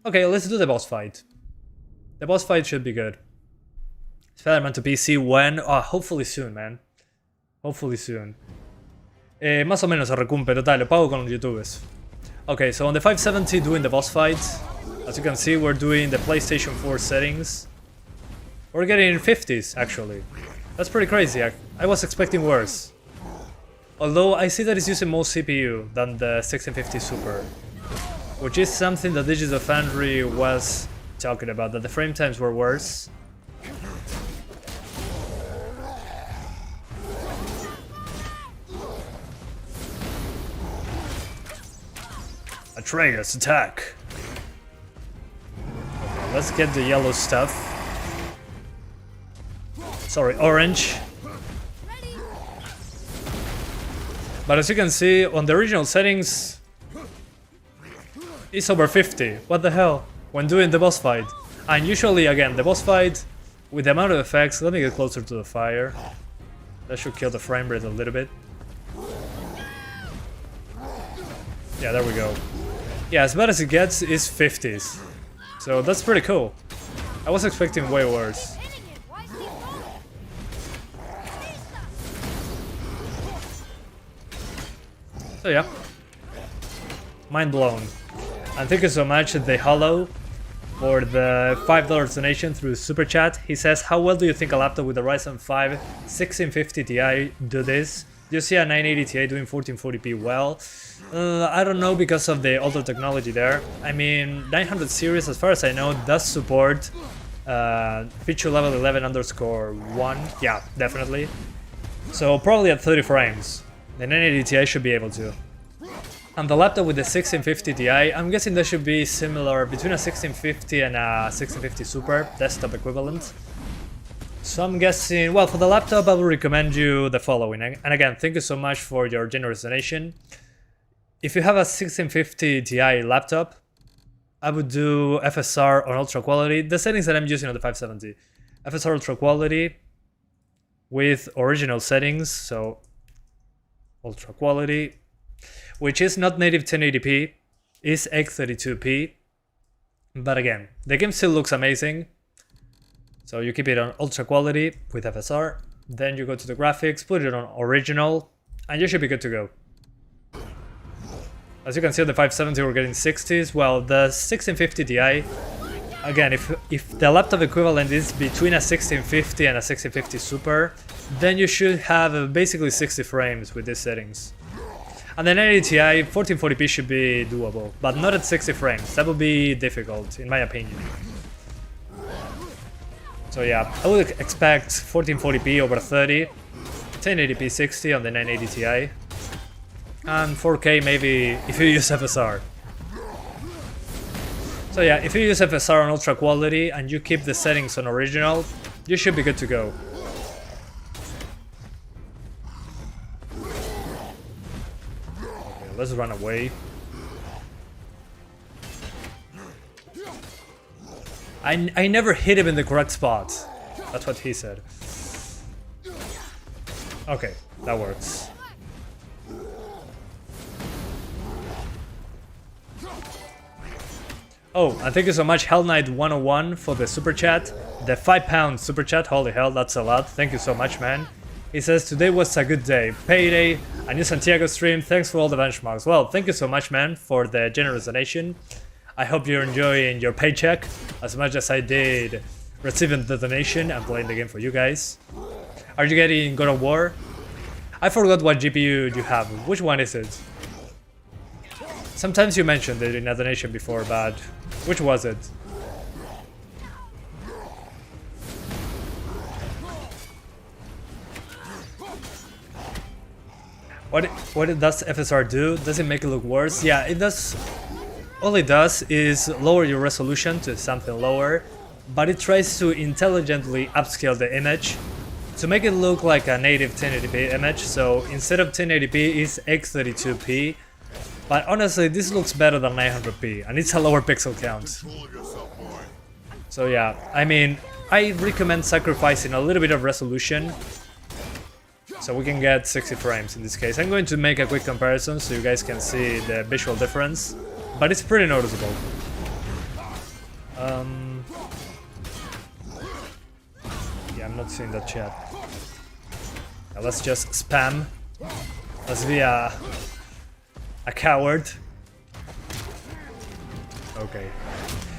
Okay, let's do the boss fight. The boss fight should be good. Spider-Man to PC when? Oh, hopefully soon, man. Hopefully soon. Más o menos se recumpe, total, lo pago con los YouTubers. Okay, so on the 570 doing the boss fight. As you can see, we're doing the PlayStation 4 settings. We're getting 50s, actually. That's pretty crazy. I was expecting worse. Although I see that it's using more CPU than the 1650 Super. Which is something that Digital Foundry was talking about, that the frame times were worse. Atreus, attack! Okay, let's get the yellow stuff. Sorry, orange. But as you can see, on the original settings, it's over 50. What the hell? When doing the boss fight. And usually, again, the boss fight, with the amount of effects, let me get closer to the fire. That should kill the frame rate a little bit. Yeah, there we go. Yeah, as bad as it gets is 50s. So that's pretty cool. I was expecting way worse. So yeah. Mind blown. And thank you so much, The Hollow, for the $5 donation through Super Chat. He says, how well do you think a laptop with a Ryzen 5 1650 Ti do this? Do you see a 980 Ti doing 1440p well? I don't know because of the older technology there. I mean, 900 series, as far as I know, does support feature level 11_1. Yeah, definitely. So probably at 30 frames. The 980 Ti should be able to. And the laptop with the 1650 Ti, I'm guessing that should be similar between a 1650 and a 1650 Super, desktop equivalent. So I'm guessing, well, for the laptop I would recommend you the following. And again, thank you so much for your generous donation. If you have a 1650 Ti laptop, I would do FSR on ultra quality, the settings that I'm using on the 570. FSR ultra quality with original settings, so ultra quality, which is not native 1080p, is X32p, but again, the game still looks amazing. So you keep it on ultra quality with FSR, then you go to the graphics, put it on original, and you should be good to go. As you can see on the 570 we're getting 60s, well the 1650 Ti, again if the laptop equivalent is between a 1650 and a 1650 Super, then you should have basically 60 frames with these settings. And the 980 Ti, 1440p should be doable, but not at 60 frames, that would be difficult in my opinion. So yeah, I would expect 1440p over 30, 1080p 60 on the 980 Ti, and 4K maybe if you use FSR. So yeah, if you use FSR on ultra quality and you keep the settings on original, you should be good to go. Okay, let's run away. I never hit him in the correct spot. That's what he said. Okay, that works. Oh, and thank you so much, Hell Knight 101 for the super chat. The £5 super chat, holy hell, that's a lot. Thank you so much, man. He says, today was a good day. Payday, a new Santiago stream, thanks for all the benchmarks. Well, thank you so much, man, for the generous donation. I hope you're enjoying your paycheck as much as I did receiving the donation and playing the game for you guys. Are you getting God of War? I forgot what GPU you have. Which one is it? Sometimes you mentioned it in a donation before, but which was it? What does FSR do? Does it make it look worse? Yeah, it does. All it does is lower your resolution to something lower, but it tries to intelligently upscale the image to make it look like a native 1080p image. So instead of 1080p, it's x32p. But honestly, this looks better than 900p, and it's a lower pixel count. So yeah, I mean, I recommend sacrificing a little bit of resolution so we can get 60 frames in this case. I'm going to make a quick comparison so you guys can see the visual difference, but it's pretty noticeable. Yeah, I'm not seeing that chat. Now let's just spam. Let's be a coward. Okay.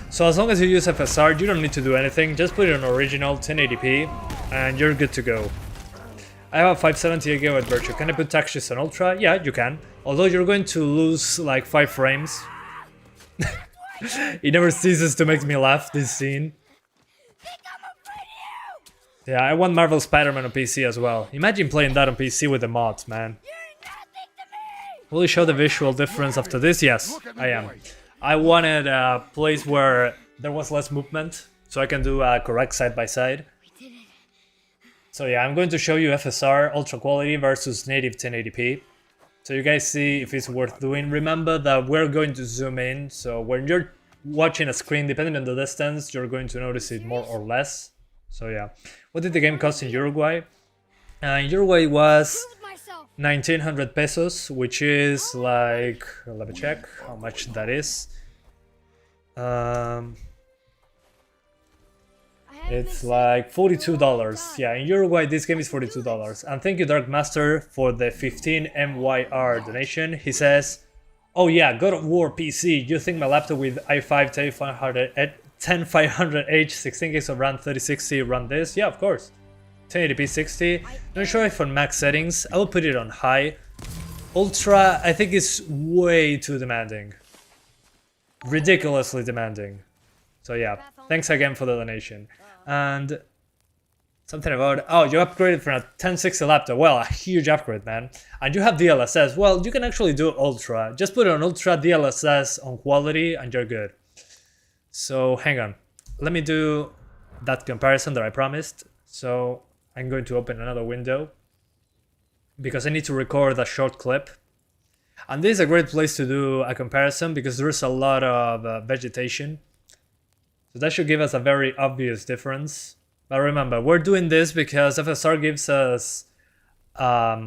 So as long as you use FSR, you don't need to do anything. Just put it on original 1080p and you're good to go. I have a 570 GB virtual. Can I put textures on ultra? Yeah, you can. Although you're going to lose like 5 frames. It never ceases to make me laugh, this scene. Yeah, I want Marvel Spider-Man on PC as well. Imagine playing that on PC with the mods, man. Will you show the visual difference after this? Yes, I am. I wanted a place where there was less movement, so I can do a correct side-by-side. So yeah, I'm going to show you FSR Ultra Quality versus native 1080p. So you guys see if it's worth doing. Remember that we're going to zoom in, so when you're watching a screen, depending on the distance, you're going to notice it more or less. So yeah. What did the game cost in Uruguay? In Uruguay was 1900 pesos, which is like, let me check how much that is. It's like $42. Yeah, in Uruguay this game is $42. And thank you Dark Master for the 15 MYR donation. He says, oh yeah, God of War PC. You think my laptop with i5 10500H, 16 gigs of RAM, 3060 run this? Yeah, of course. 1080p 60. Not sure if on max settings. I will put it on high. Ultra, I think is way too demanding. Ridiculously demanding. So yeah, thanks again for the donation. And something about, oh, you upgraded from a 1060 laptop. Well, a huge upgrade, man. And you have DLSS. Well, you can actually do Ultra. Just put it on Ultra, DLSS on quality, and you're good. So hang on. Let me do that comparison that I promised. So I'm going to open another window because I need to record a short clip. And this is a great place to do a comparison because there's a lot of vegetation. So that should give us a very obvious difference. But remember, we're doing this because FSR gives us a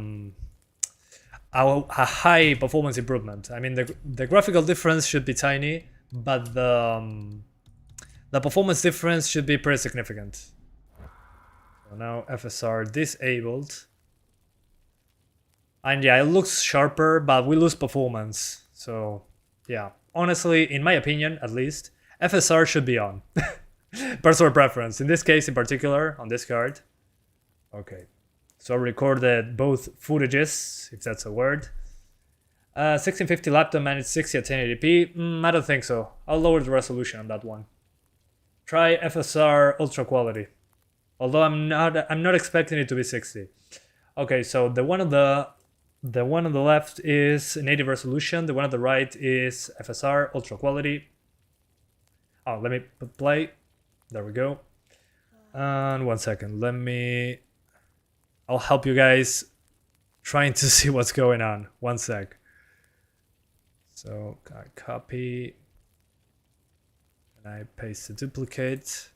high performance improvement. I mean, the graphical difference should be tiny, but the performance difference should be pretty significant. So now FSR disabled. And yeah, it looks sharper, but we lose performance. So yeah, honestly, in my opinion, at least, FSR should be on. Personal preference. In this case, in particular, on this card. Okay. So I recorded both footages, if that's a word. 1650 laptop managed 60 at 1080p. I don't think so. I'll lower the resolution on that one. Try FSR Ultra Quality. Although I'm not expecting it to be 60. Okay, so the one on the left is native resolution. The one on the right is FSR Ultra Quality. Oh, let me play. There we go. And 1 second. I'll help you guys trying to see what's going on. 1 sec. So I copy and I paste the duplicate.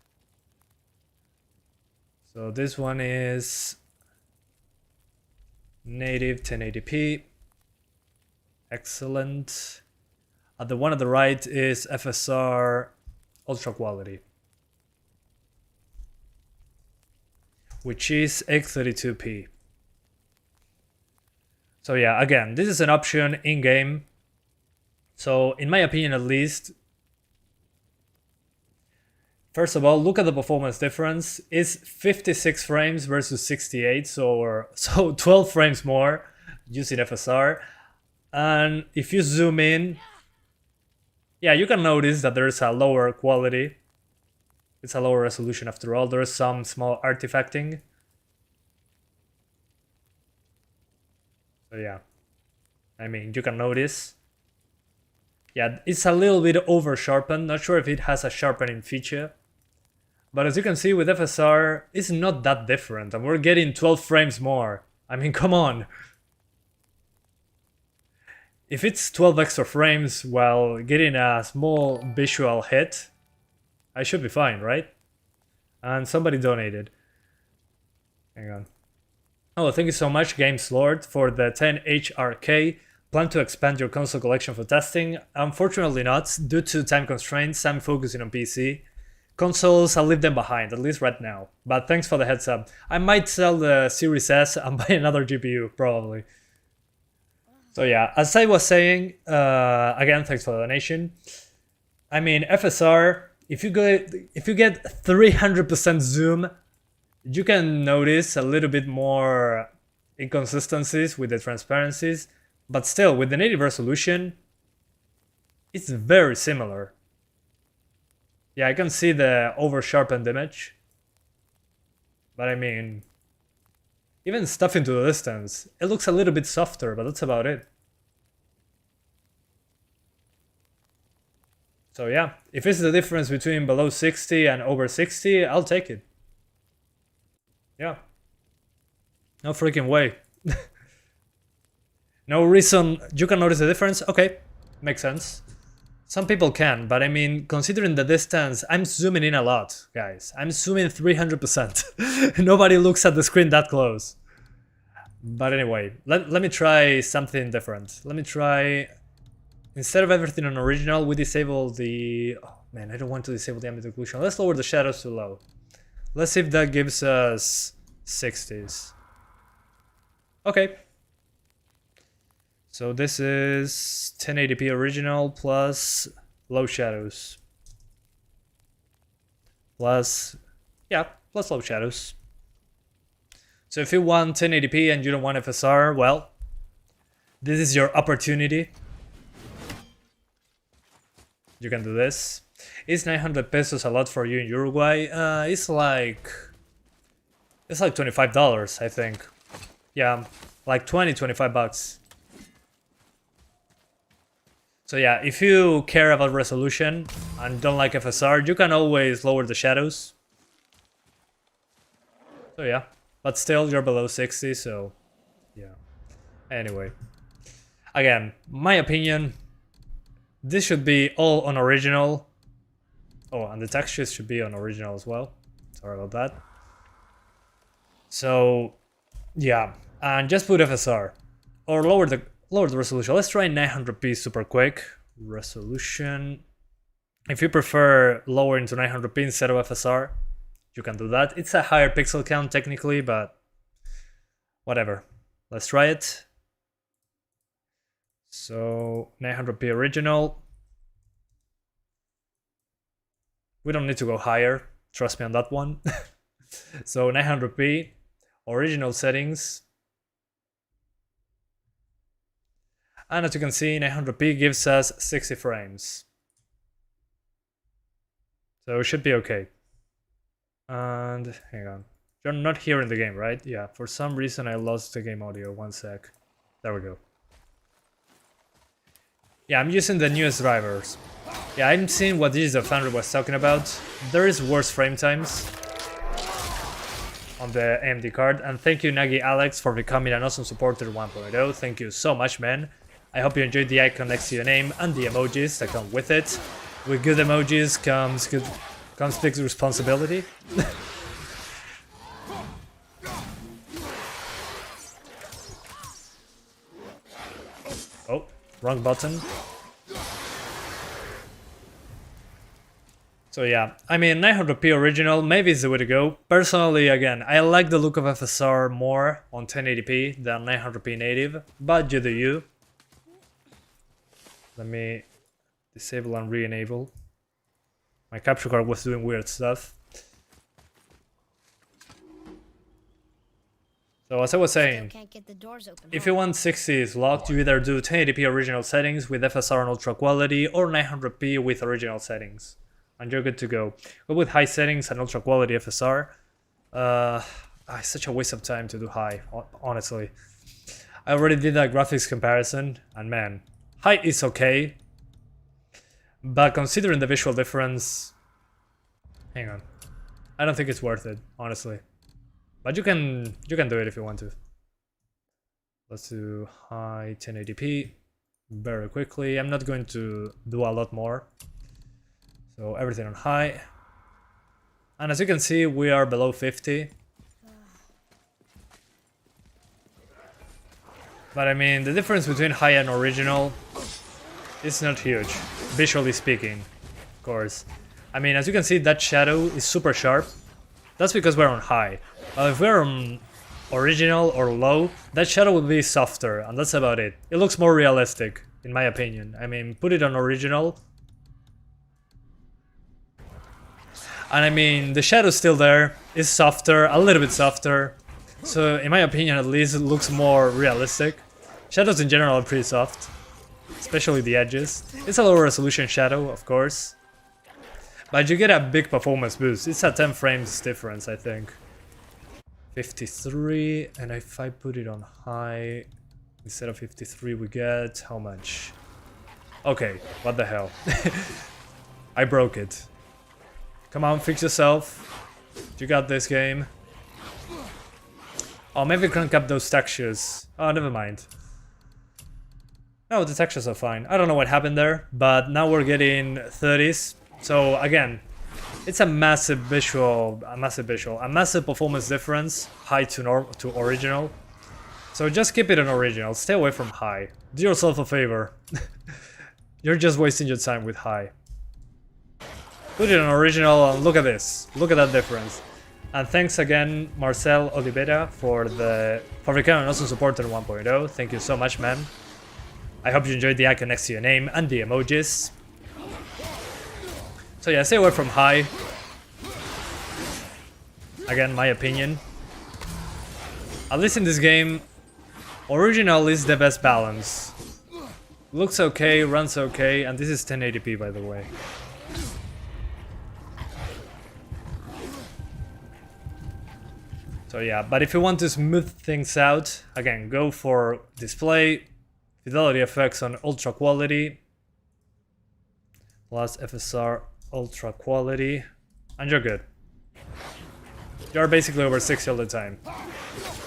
So this one is native 1080p. Excellent. The one at the right is FSR Ultra Quality, which is X32p. So yeah, again, this is an option in-game. So in my opinion at least, first of all, look at the performance difference. It's 56 frames versus 68, so 12 frames more using FSR. And if you zoom in, yeah, you can notice that there's a lower quality. It's a lower resolution after all. There's some small artifacting. So yeah, I mean, you can notice. Yeah, it's a little bit over sharpened. Not sure if it has a sharpening feature. But as you can see with FSR, it's not that different. And we're getting 12 frames more. I mean, come on. If it's 12 extra frames while getting a small visual hit, I should be fine, right? And somebody donated. Hang on. Oh, thank you so much, Games Lord, for the 10 HRK. Plan to expand your console collection for testing? Unfortunately not. Due to time constraints, I'm focusing on PC. Consoles, I'll leave them behind, at least right now. But thanks for the heads up. I might sell the Series S and buy another GPU, probably. So yeah, as I was saying, again, thanks for the donation. I mean, FSR, if you get 300% zoom, you can notice a little bit more inconsistencies with the transparencies, but still, with the native resolution, it's very similar. Yeah, I can see the over-sharpened image, but I mean, even stuff into the distance, it looks a little bit softer, but that's about it. So yeah, if it's the difference between below 60 and over 60, I'll take it. Yeah. No freaking way. No reason you can notice the difference? Okay, makes sense. Some people can, but I mean, considering the distance, I'm zooming in a lot, guys. I'm zooming 300%. Nobody looks at the screen that close. But anyway, let me try something different. Let me try, instead of everything on original, we disable the... Oh man, I don't want to disable the ambient occlusion. Let's lower the shadows to low. Let's see if that gives us 60s. Okay. So this is 1080p original plus low shadows. Plus low shadows. So if you want 1080p and you don't want FSR, well, this is your opportunity. You can do this. Is 900 pesos a lot for you in Uruguay? It's like $25, I think. Yeah, like 25 bucks. So yeah, if you care about resolution and don't like FSR, you can always lower the shadows. So yeah, but still you're below 60, so yeah. Anyway, again, my opinion, this should be all on original. Oh, and the textures should be on original as well. Sorry about that. So yeah, and just put FSR or lower the resolution. Let's try 900p super quick. Resolution. If you prefer lowering to 900p instead of FSR, you can do that. It's a higher pixel count technically, but whatever. Let's try it. So 900p original. We don't need to go higher. Trust me on that one. So 900p original settings. And as you can see, 900p gives us 60 frames. So it should be okay. And hang on. You're not here in the game, right? Yeah, for some reason I lost the game audio. One sec. There we go. Yeah, I'm using the newest drivers. Yeah, I'm seeing what Digital Foundry was talking about. There is worse frame times on the AMD card. And thank you, Nagi Alex, for becoming an awesome supporter 1.0. Thank you so much, man. I hope you enjoyed the icon next to your name and the emojis that come with it. With good emojis comes big responsibility. Oh, wrong button. So yeah, I mean 900p original maybe is the way to go. Personally, again, I like the look of FSR more on 1080p than 900p native, but you do you. Let me disable and re-enable. My capture card was doing weird stuff. So as I was saying, Can't get the doors open. if you want 60 is locked, you either do 1080p original settings with FSR and ultra quality or 900p with original settings. And you're good to go. Go with high settings and ultra quality FSR. It's such a waste of time to do high, honestly. I already did that graphics comparison, and man, high is okay. But considering the visual difference, hang on. I don't think it's worth it, honestly. But you can do it if you want to. Let's do high 1080p very quickly. I'm not going to do a lot more. So everything on high. And as you can see, we are below 50. But I mean, the difference between high and original is not huge, visually speaking, of course. I mean, as you can see, that shadow is super sharp. That's because we're on high. If we're on original or low, that shadow will be softer, and that's about it. It looks more realistic, in my opinion. I mean, put it on original. And I mean, the shadow's still there, it's softer, a little bit softer. So in my opinion at least, it looks more realistic. Shadows in general are pretty soft, especially the edges. It's a lower resolution shadow, of course. But you get a big performance boost. It's a 10 frames difference, I think. 53, and if I put it on high, instead of 53 we get how much? Okay, what the hell. I broke it. Come on, fix yourself. You got this game. Oh, maybe crank up those textures. Oh, never mind. No, the textures are fine. I don't know what happened there, but now we're getting 30s. So again, it's a massive performance difference, high to original. So just keep it on original. Stay away from high. Do yourself a favor. You're just wasting your time with high. Put it on original and look at this. Look at that difference. And thanks again, Marcel Oliveira, for becoming an awesome supporter 1.0. Thank you so much, man. I hope you enjoyed the icon next to your name and the emojis. So yeah, stay away from high. Again, my opinion. At least in this game, original is the best balance. Looks okay, runs okay, and this is 1080p by the way. So yeah, but if you want to smooth things out, again, go for display, fidelity effects on ultra quality, plus FSR ultra quality, and you're good. You're basically over 60 all the time.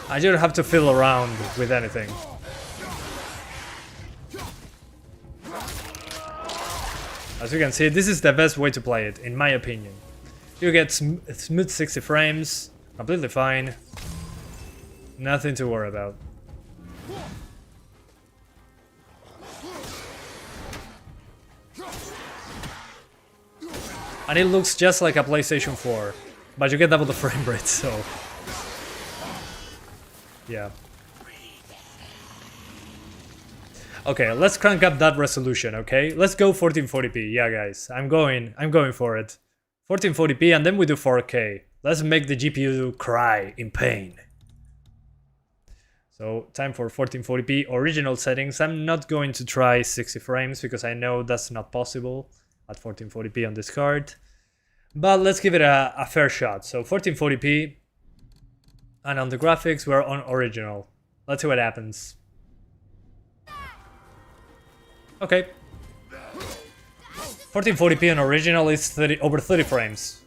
And you don't have to fiddle around with anything. As you can see, this is the best way to play it, in my opinion. You get smooth 60 frames, completely fine. Nothing to worry about. And it looks just like a PlayStation 4, but you get double the frame rate, so... yeah. Okay, let's crank up that resolution, okay? Let's go 1440p, yeah guys, I'm going for it. 1440p and then we do 4K. Let's make the GPU cry in pain. So, time for 1440p original settings. I'm not going to try 60 frames because I know that's not possible at 1440p on this card. But let's give it a fair shot. So 1440p, and on the graphics we're on original. Let's see what happens. Okay. 1440p on original is over 30 frames.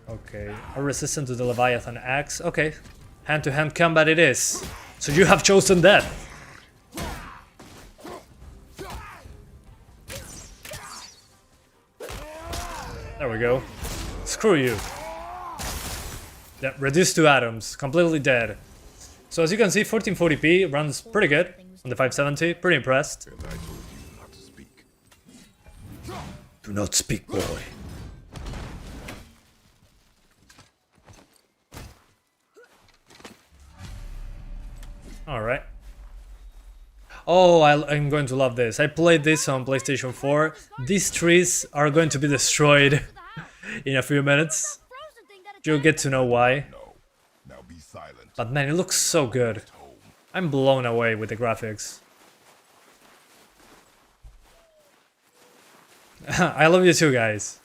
Okay, are resistant to the Leviathan axe. Okay, hand-to-hand combat it is. So you have chosen death. There we go. Screw you. Yeah, reduced to atoms, completely dead. So as you can see, 1440p runs pretty good on the 570. Pretty impressed. And I told you not to speak. Do not speak, boy. Alright. Oh, I'm going to love this. I played this on PlayStation 4. These trees are going to be destroyed in a few minutes. Frozen thing that You'll get to know why. No. Now be silent. But man, it looks so good. I'm blown away with the graphics. I love you too, guys.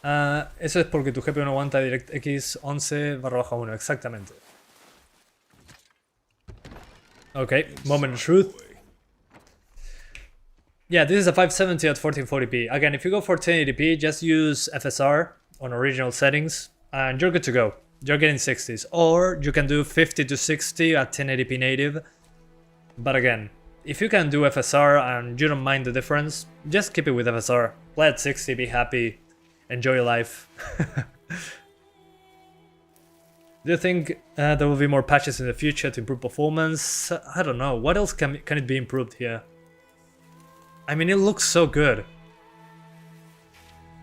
Eso es porque tu GPU no aguanta DirectX 11/1, exactamente. Okay, moment of truth. Yeah, this is a 570 at 1440p. Again, if you go for 1080p, just use FSR on original settings and you're good to go. You're getting 60s. Or you can do 50 to 60 at 1080p native. But again, if you can do FSR and you don't mind the difference, just keep it with FSR. Play at 60, be happy, enjoy your life. Do you think there will be more patches in the future to improve performance? I don't know. What else can it be improved here? I mean, it looks so good.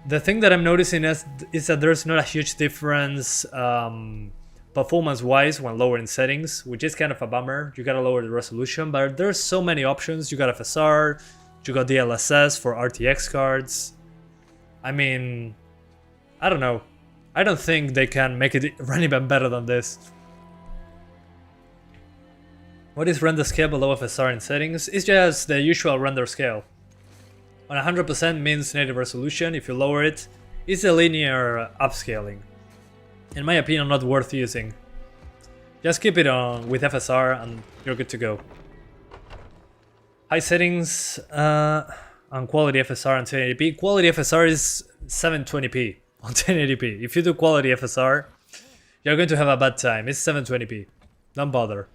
The thing that I'm noticing is that there's not a huge difference performance-wise when lowering settings, which is kind of a bummer. You gotta lower the resolution, but there's so many options. You got FSR, you got DLSS for RTX cards. I mean, I don't know. I don't think they can make it run even better than this. What is render scale below FSR in settings? It's just the usual render scale. On 100% means native resolution. If you lower it, it's a linear upscaling. In my opinion, not worth using. Just keep it on with FSR and you're good to go. High settings on quality FSR and 1080p. Quality FSR is 720p on 1080p. If you do quality FSR, you're going to have a bad time. It's 720p. Don't bother.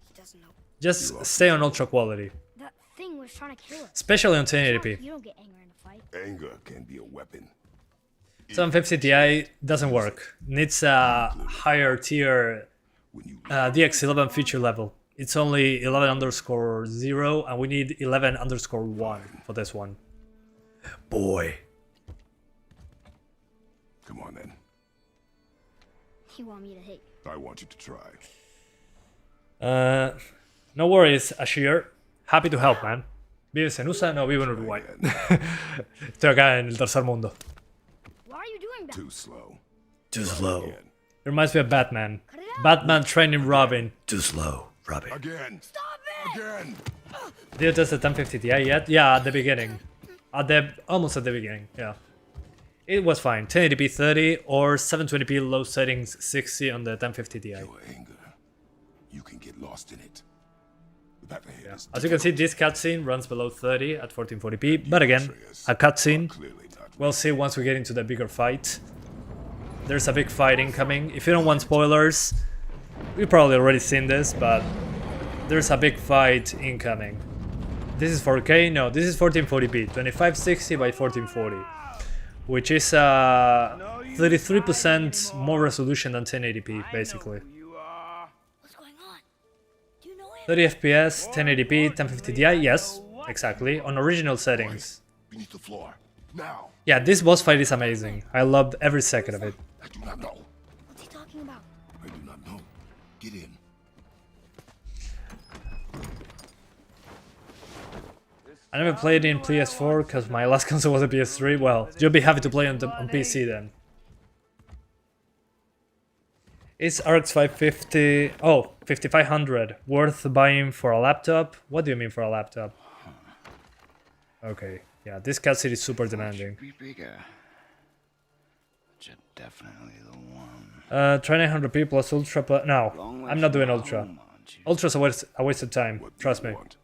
he doesn't know. Just stay on ultra quality. That thing was trying to kill us. Especially on 1080p. You don't get anger in a fight. Anger can be a weapon. 750 Ti doesn't work. Needs a higher tier When you DX11 feature level. It's only 11_0 and we need 11_1 for this one. Boy. come on then. You want me to hit you? I want you to try. No worries, Ashir. Happy to help, man. ¿Vives en USA? No, vivo en Uruguay. Estoy acá en el tercer mundo. Why are you doing that? Too slow. Too slow. Again. It reminds me of Batman. Cut it out. Batman training Robin. Too slow, Robin. Again. Stop it! Again. Did you test the 1050 Ti yet? Yeah, at the beginning. Almost at the beginning, yeah. It was fine. 1080p 30 or 720p low settings 60 on the 1050 Ti. Your anger. You can get lost in it. The path ahead is As you can see, this cutscene runs below 30 at 1440p, but again, a cutscene. clearly not. We'll see once we get into the bigger fight. There's a big fight incoming. If you don't want spoilers, you've probably already seen this, but there's a big fight incoming. This is 4K? No, this is 1440p, 2560 by 1440, which is 33% more resolution than 1080p, basically. What's going on? Do you know him? 30 FPS, 1080p, 1050 Ti, yes, exactly, on original settings. Beneath the floor. Now. Yeah, this boss fight is amazing. I loved every second of it. I do not know. What's he talking about? I do not know. Get in. I never played in PS4 because my last console was a PS3. Well, you'll be happy to play on PC then. Is RX 550, 5500 worth buying for a laptop? What do you mean for a laptop? Okay, yeah, this cutscene is super demanding. Be bigger. But you're definitely the one. Try 900p plus ultra plus... No, Long way I'm not from doing home, ultra. aren't you? Ultra's a waste of time, What do trust you me. want?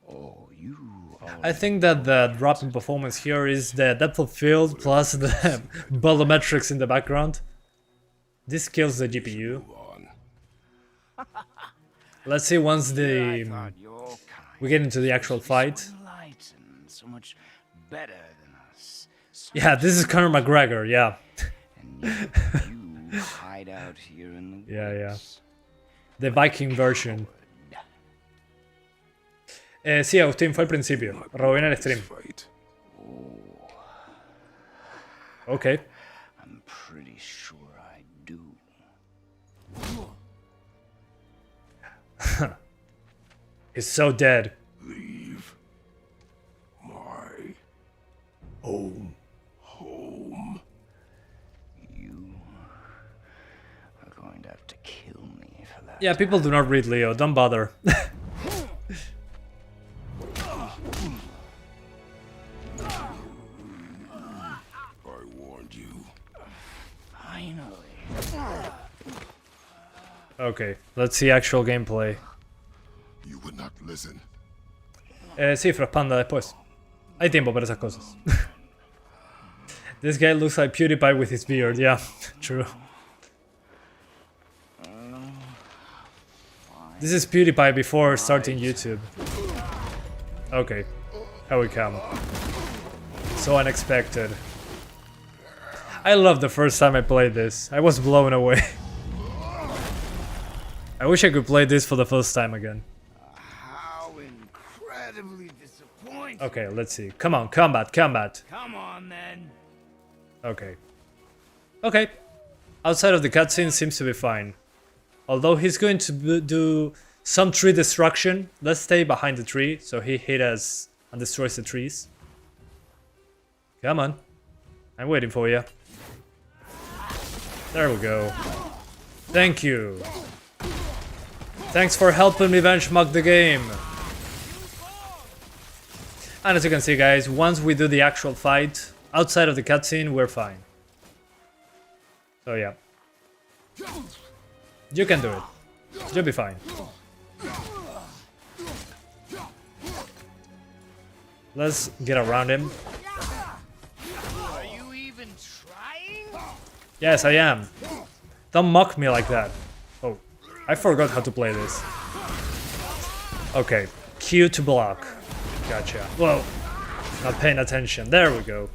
Oh, you are. I think that the drop in performance here is the depth of field plus the volumetrics in the background. This kills the GPU. Move on. Let's see once I the thought your kind we get into the actual fight. so enlightened, so much better than us. So Yeah, this is Conor McGregor, yeah. and yet you hide out here in the Yeah, yeah. woods. The Viking version. Sí, Agustín, fue al principio. Robé en el stream. Fight. Ok. I'm pretty sure I do. He's so dead. Leave my home. You are going to have to kill me for that. Yeah, people do not read Leo, don't bother. I warned you. Finally. Okay, let's see actual gameplay. You would not listen. Sí, Panda después. Hay tiempo para esas cosas. This guy looks like PewDiePie with his beard, yeah, true. This is PewDiePie before starting YouTube. Okay, here we come. So unexpected. I love the first time I played this. I was blown away. I wish I could play this for the first time again. How incredibly disappointing. Okay, let's see. Come on, combat. Come on then. Okay. Okay. Outside of the cutscene seems to be fine. Although he's going to do some tree destruction. Let's stay behind the tree so he hit us and destroys the trees. Come on. I'm waiting for you. There we go. Thank you. Thanks for helping me benchmark the game. And as you can see, guys, once we do the actual fight, outside of the cutscene, we're fine. So yeah. You can do it. You'll be fine. Let's get around him. Are you even trying? Yes, I am. Don't mock me like that. Oh, I forgot how to play this. Okay, Q to block. Gotcha. Whoa, not paying attention. There we go.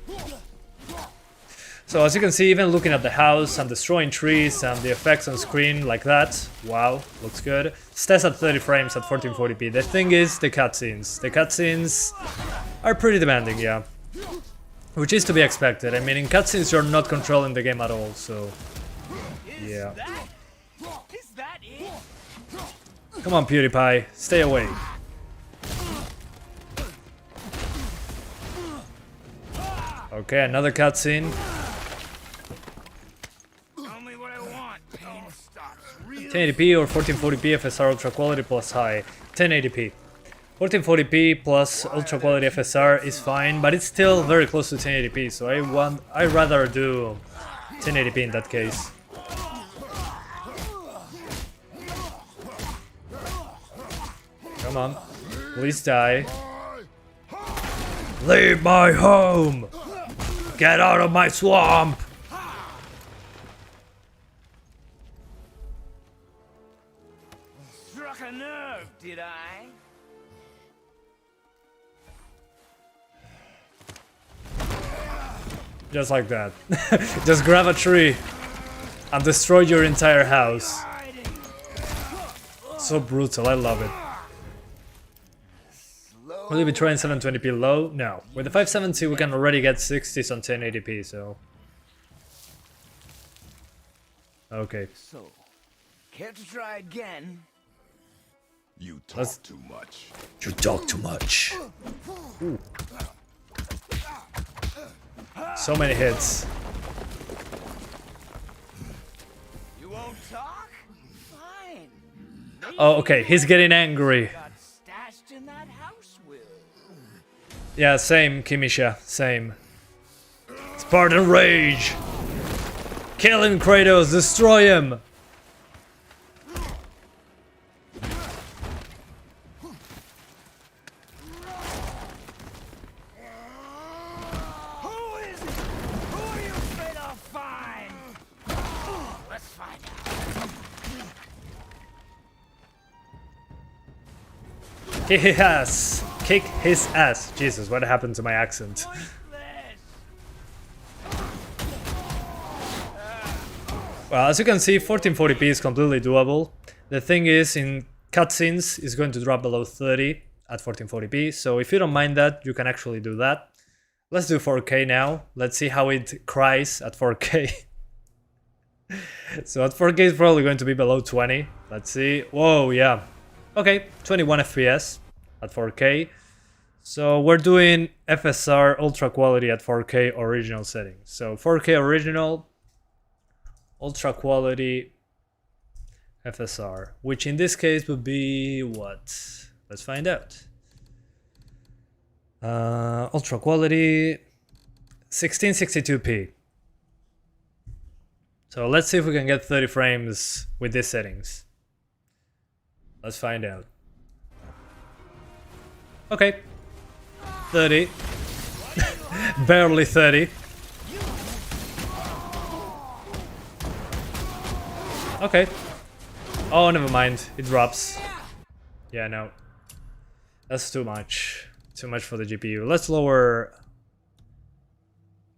So as you can see, even looking at the house and destroying trees and the effects on screen like that, wow, looks good. Stays at 30 frames at 1440p. The thing is the cutscenes. The cutscenes are pretty demanding, yeah. Which is to be expected. I mean, in cutscenes you're not controlling the game at all, so yeah. Is that it? Come on, PewDiePie, stay away. Okay, another cutscene. Tell me what I want. Pain stops real. 1080p or 1440p FSR ultra quality plus high. 1080p. 1440p plus ultra quality FSR is fine, but it's still very close to 1080p, so I'd rather do 1080p in that case. Come on, please die. Leave my home! Get out of my swamp! Struck a nerve, did I? Just like that. Just grab a tree and destroy your entire house. So brutal, I love it. Will you be trying 720p low? No. With the 570 we can already get 60s on 1080p, so... Okay. So, care to try again? You talk too much. You talk too much. Ooh. So many hits. You won't talk? Fine. Oh, okay, he's getting angry. Got stashed in that house will. Yeah, same, Kimisha, same. Spartan Rage! Kill him, Kratos, destroy him! Who is it? Who are you afraid I'll find? Let's find out. Kick his ass! Kick his ass! Jesus, what happened to my accent? Well, as you can see, 1440p is completely doable. The thing is, in cutscenes, it's going to drop below 30 at 1440p, so if you don't mind that, you can actually do that. Let's do 4K now. Let's see how it cries at 4K. So at 4K it's probably going to be below 20. Let's see. Whoa, yeah. Okay, 21 FPS at 4K. So we're doing FSR ultra quality at 4K original settings. So 4K original, ultra quality FSR, which in this case would be what? Let's find out. Ultra quality 1662p. So let's see if we can get 30 frames with these settings. Let's find out. Okay, 30. Barely 30. Okay. Oh, never mind. It drops. Yeah, no. That's too much. Too much for the GPU. Let's lower...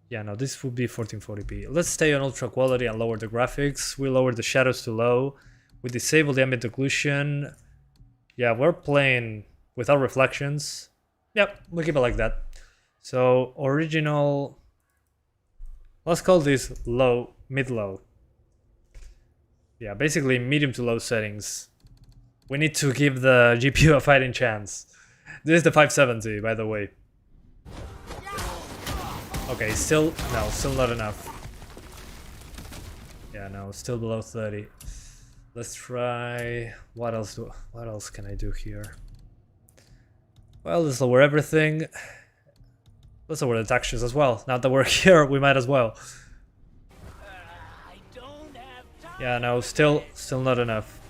Yeah, no, this would be 1440p. Let's stay on ultra quality and lower the graphics. We lower the shadows to low. We disable the ambient occlusion. Yeah, we're playing without reflections. Yep, we keep it like that. So, original... Let's call this low, mid-low. Yeah, basically medium to low settings. We need to give the GPU a fighting chance. This is the 570, by the way. Okay, still not enough. Yeah, no, still below 30. Let's try... What else can I do here? Well, let's lower everything. Let's lower the textures as well. Now that we're here, we might as well. Yeah, no, still not enough.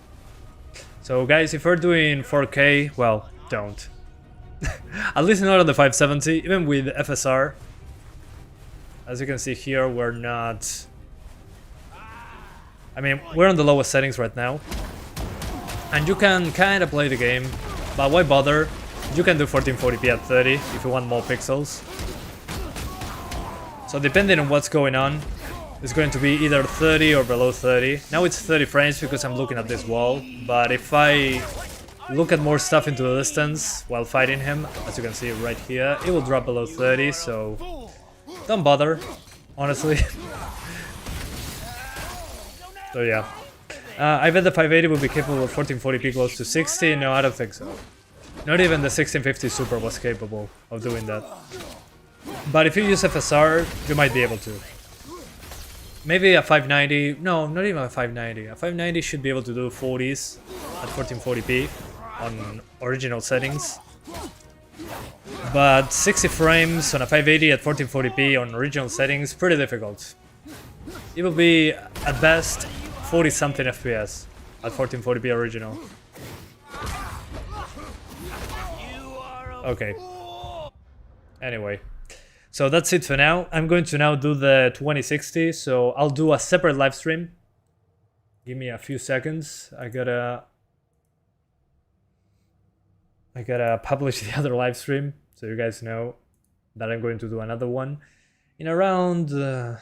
So guys, if we're doing 4K, well, don't. At least not on the 570, even with FSR. As you can see here, we're not... I mean, we're on the lowest settings right now. And you can kind of play the game, but why bother? You can do 1440p at 30 if you want more pixels. So depending on what's going on, it's going to be either 30 or below 30. Now it's 30 frames because I'm looking at this wall, but if I look at more stuff into the distance while fighting him, as you can see right here, it will drop below 30, so don't bother, honestly. So yeah. I bet the 580 will be capable of 1440p close to 60. No, I don't think so. Not even the 1650 Super was capable of doing that. But if you use FSR, you might be able to. Maybe a 590, no, not even a 590. A 590 should be able to do 40s at 1440p on original settings. But 60 frames on a 580 at 1440p on original settings, pretty difficult. It will be, at best, 40 something FPS at 1440p original. Okay. Anyway. So that's it for now. I'm going to now do the 2060, so I'll do a separate live stream. Give me a few seconds. I gotta publish the other live stream, so you guys know that I'm going to do another one in around 30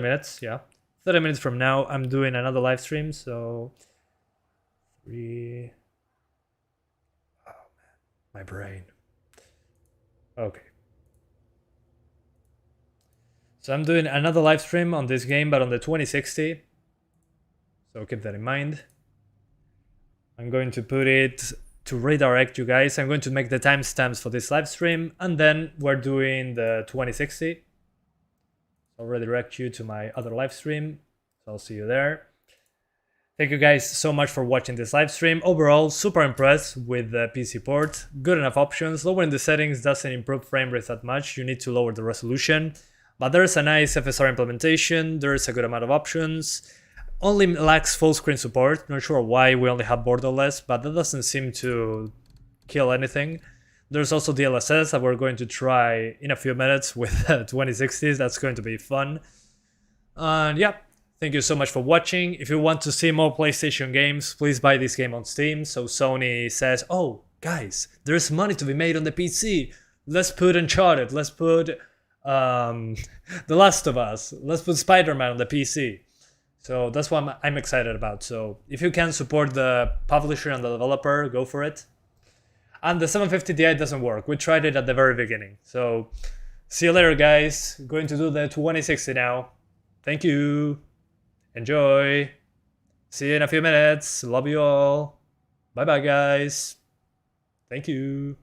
minutes. Yeah, 30 minutes from now, I'm doing another live stream. So 3. Oh man, my brain. Okay. So I'm doing another live stream on this game, but on the 2060. So keep that in mind. I'm going to put it to redirect you guys. I'm going to make the timestamps for this live stream, and then we're doing the 2060. I'll redirect you to my other live stream. So I'll see you there. Thank you guys so much for watching this live stream. Overall, super impressed with the PC port. Good enough options. Lowering the settings doesn't improve frame rate that much. You need to lower the resolution. But there's a nice FSR implementation, there's a good amount of options. Only lacks full screen support, not sure why we only have borderless, but that doesn't seem to kill anything. There's also DLSS that we're going to try in a few minutes with 2060s, that's going to be fun. And yeah, thank you so much for watching. If you want to see more PlayStation games, please buy this game on Steam. So Sony says, oh guys, there's money to be made on the PC. Let's put Uncharted, let's put... The Last of Us, let's put Spider-Man on the PC. So that's what I'm excited about. So if you can support the publisher and the developer, go for it. And the 750 Ti doesn't work. We tried it at the very beginning. So see you later, guys. Going to do the 2060 now. Thank you. Enjoy. See you in a few minutes. Love you all. Bye bye guys. Thank you.